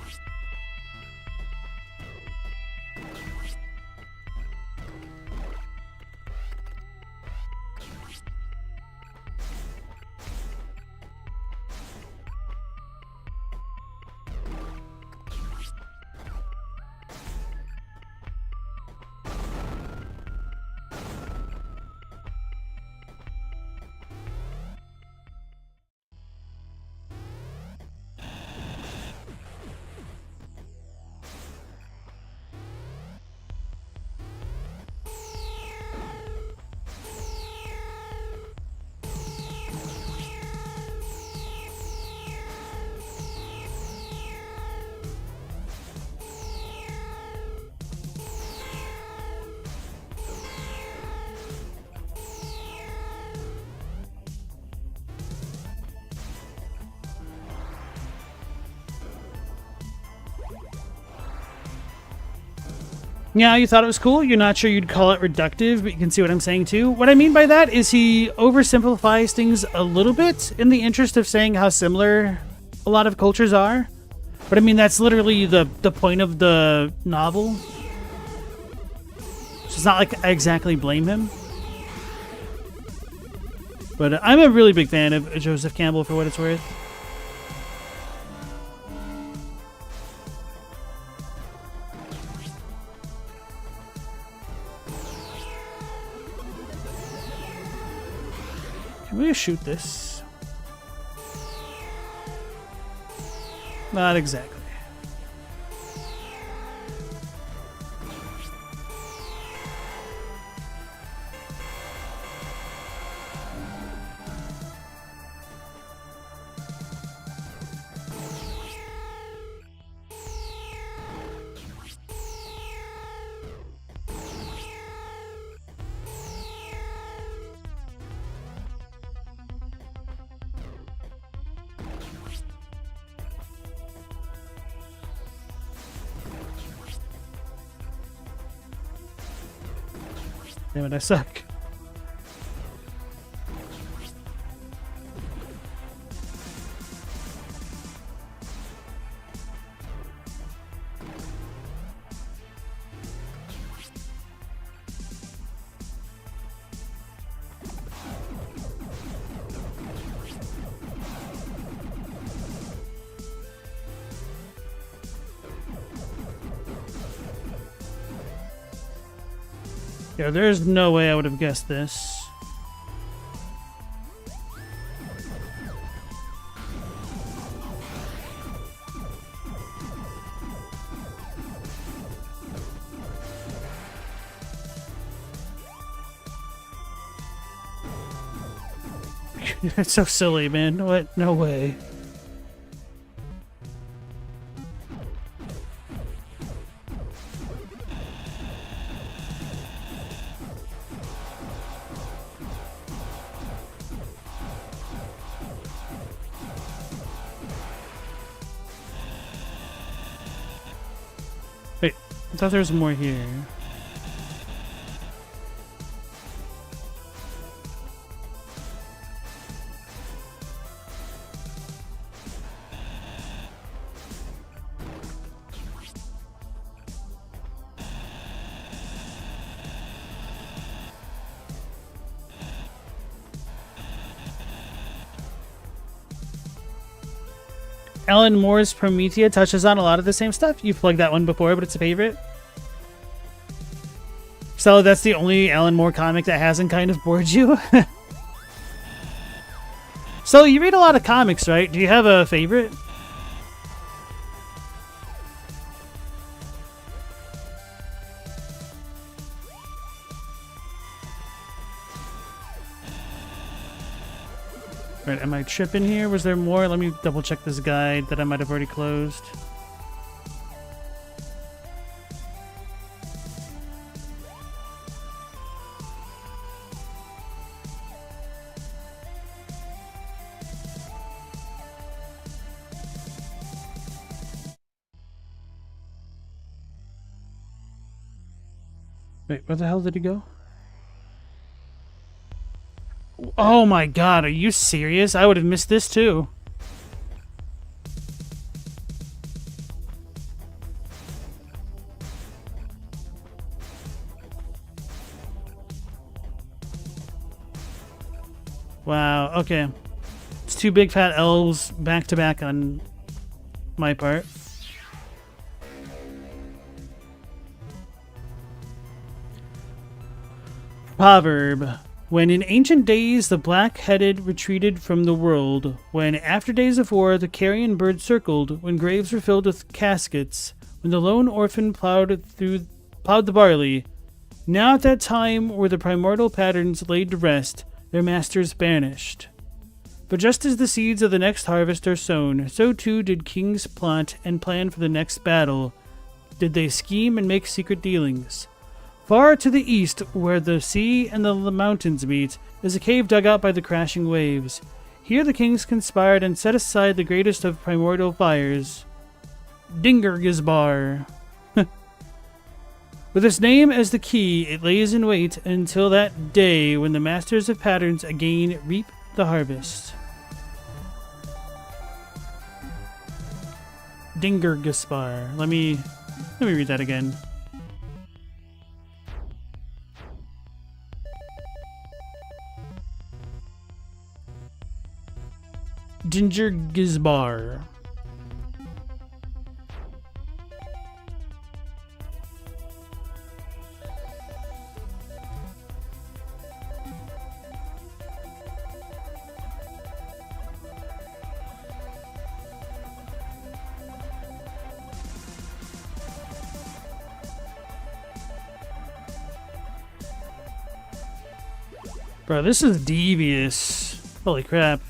Yeah, you thought it was cool. You're not sure you'd call it reductive, but you can see what I'm saying too. What I mean by that is he oversimplifies things a little bit in the interest of saying how similar a lot of cultures are. But I mean, that's literally the point of the novel. So it's not like I exactly blame him. But I'm a really big fan of Joseph Campbell for what it's worth. Can we shoot this? Not exactly. Damn it, I suck. Yeah, there's no way I would have guessed this. That's so silly, man. What? No way. Wait, I thought there was more here. Alan Moore's Promethea touches on a lot of the same stuff. You've plugged that one before, but it's a favorite. So that's the only Alan Moore comic that hasn't kind of bored you? So you read a lot of comics, right? Do you have a favorite? Right, am I tripping here? Was there more? Let me double check this guide that I might have already closed. Wait, where the hell did he go? Oh my god, are you serious? I would have missed this too. Wow, okay. It's two big fat elves back to back on my part. Proverb. When in ancient days the black-headed retreated from the world, when after days of war the carrion bird circled, when graves were filled with caskets, when the lone orphan plowed the barley, now at that time were the primordial patterns laid to rest, their masters banished. But just as the seeds of the next harvest are sown, so too did kings plot and plan for the next battle. Did they scheme and make secret dealings. Far to the east, where the sea and the mountains meet, is a cave dug out by the crashing waves. Here the kings conspired and set aside the greatest of primordial fires, Dingergizbar. With its name as the key, it lays in wait until that day when the masters of patterns again reap the harvest. Dingergizbar. Let me read that again. Dingergizbar. Bro, this is devious. Holy crap.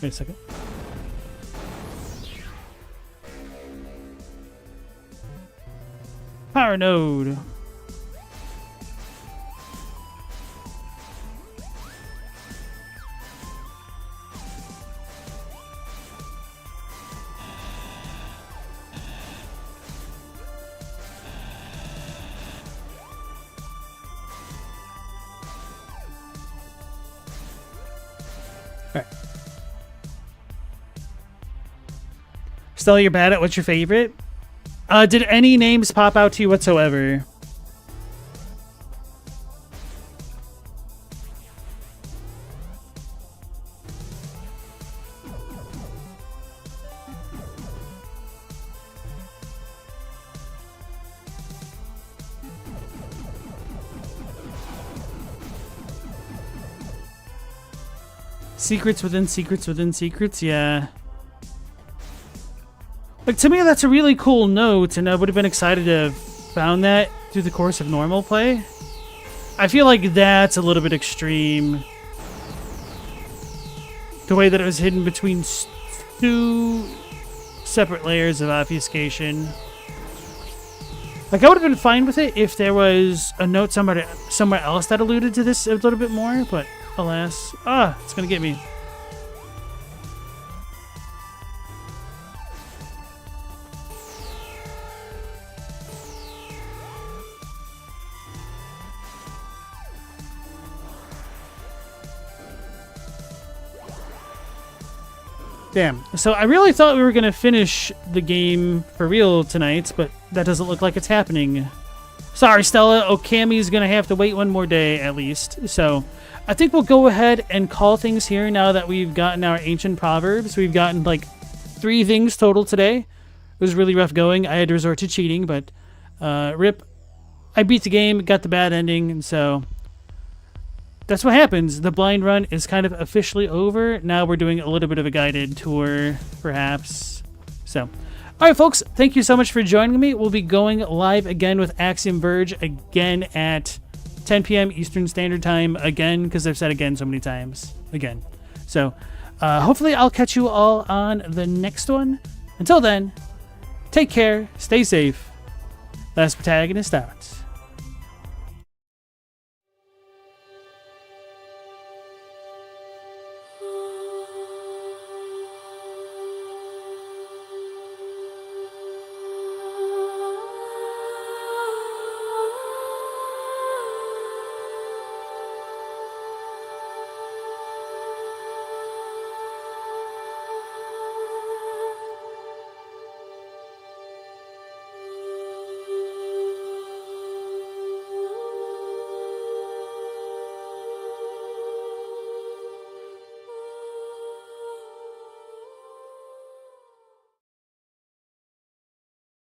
Wait a second. Power node. All right. Stella, you're bad at what's your favorite? Did any names pop out to you whatsoever? Secrets within secrets within secrets, yeah. Like, to me, that's a really cool note, and I would have been excited to have found that through the course of normal play. I feel like that's a little bit extreme. The way that it was hidden between two separate layers of obfuscation. Like, I would have been fine with it if there was a note somewhere else that alluded to this a little bit more, but alas. It's gonna get me. Damn. So I really thought we were going to finish the game for real tonight, but that doesn't look like it's happening. Sorry, Stella. Okami's going to have to wait one more day at least. So I think we'll go ahead and call things here now that we've gotten our ancient proverbs. We've gotten like 3 things total today. It was really rough going. I had to resort to cheating, but rip. I beat the game, got the bad ending, and so that's what happens. The blind run is kind of officially over. Now we're doing a little bit of a guided tour, perhaps. So, all right, folks, thank you so much for joining me. We'll be going live again with Axiom Verge again at 10 p.m. Eastern Standard Time again, because I've said again so many times. Again. So, hopefully I'll catch you all on the next one. Until then, take care, stay safe. Last Protagonist out.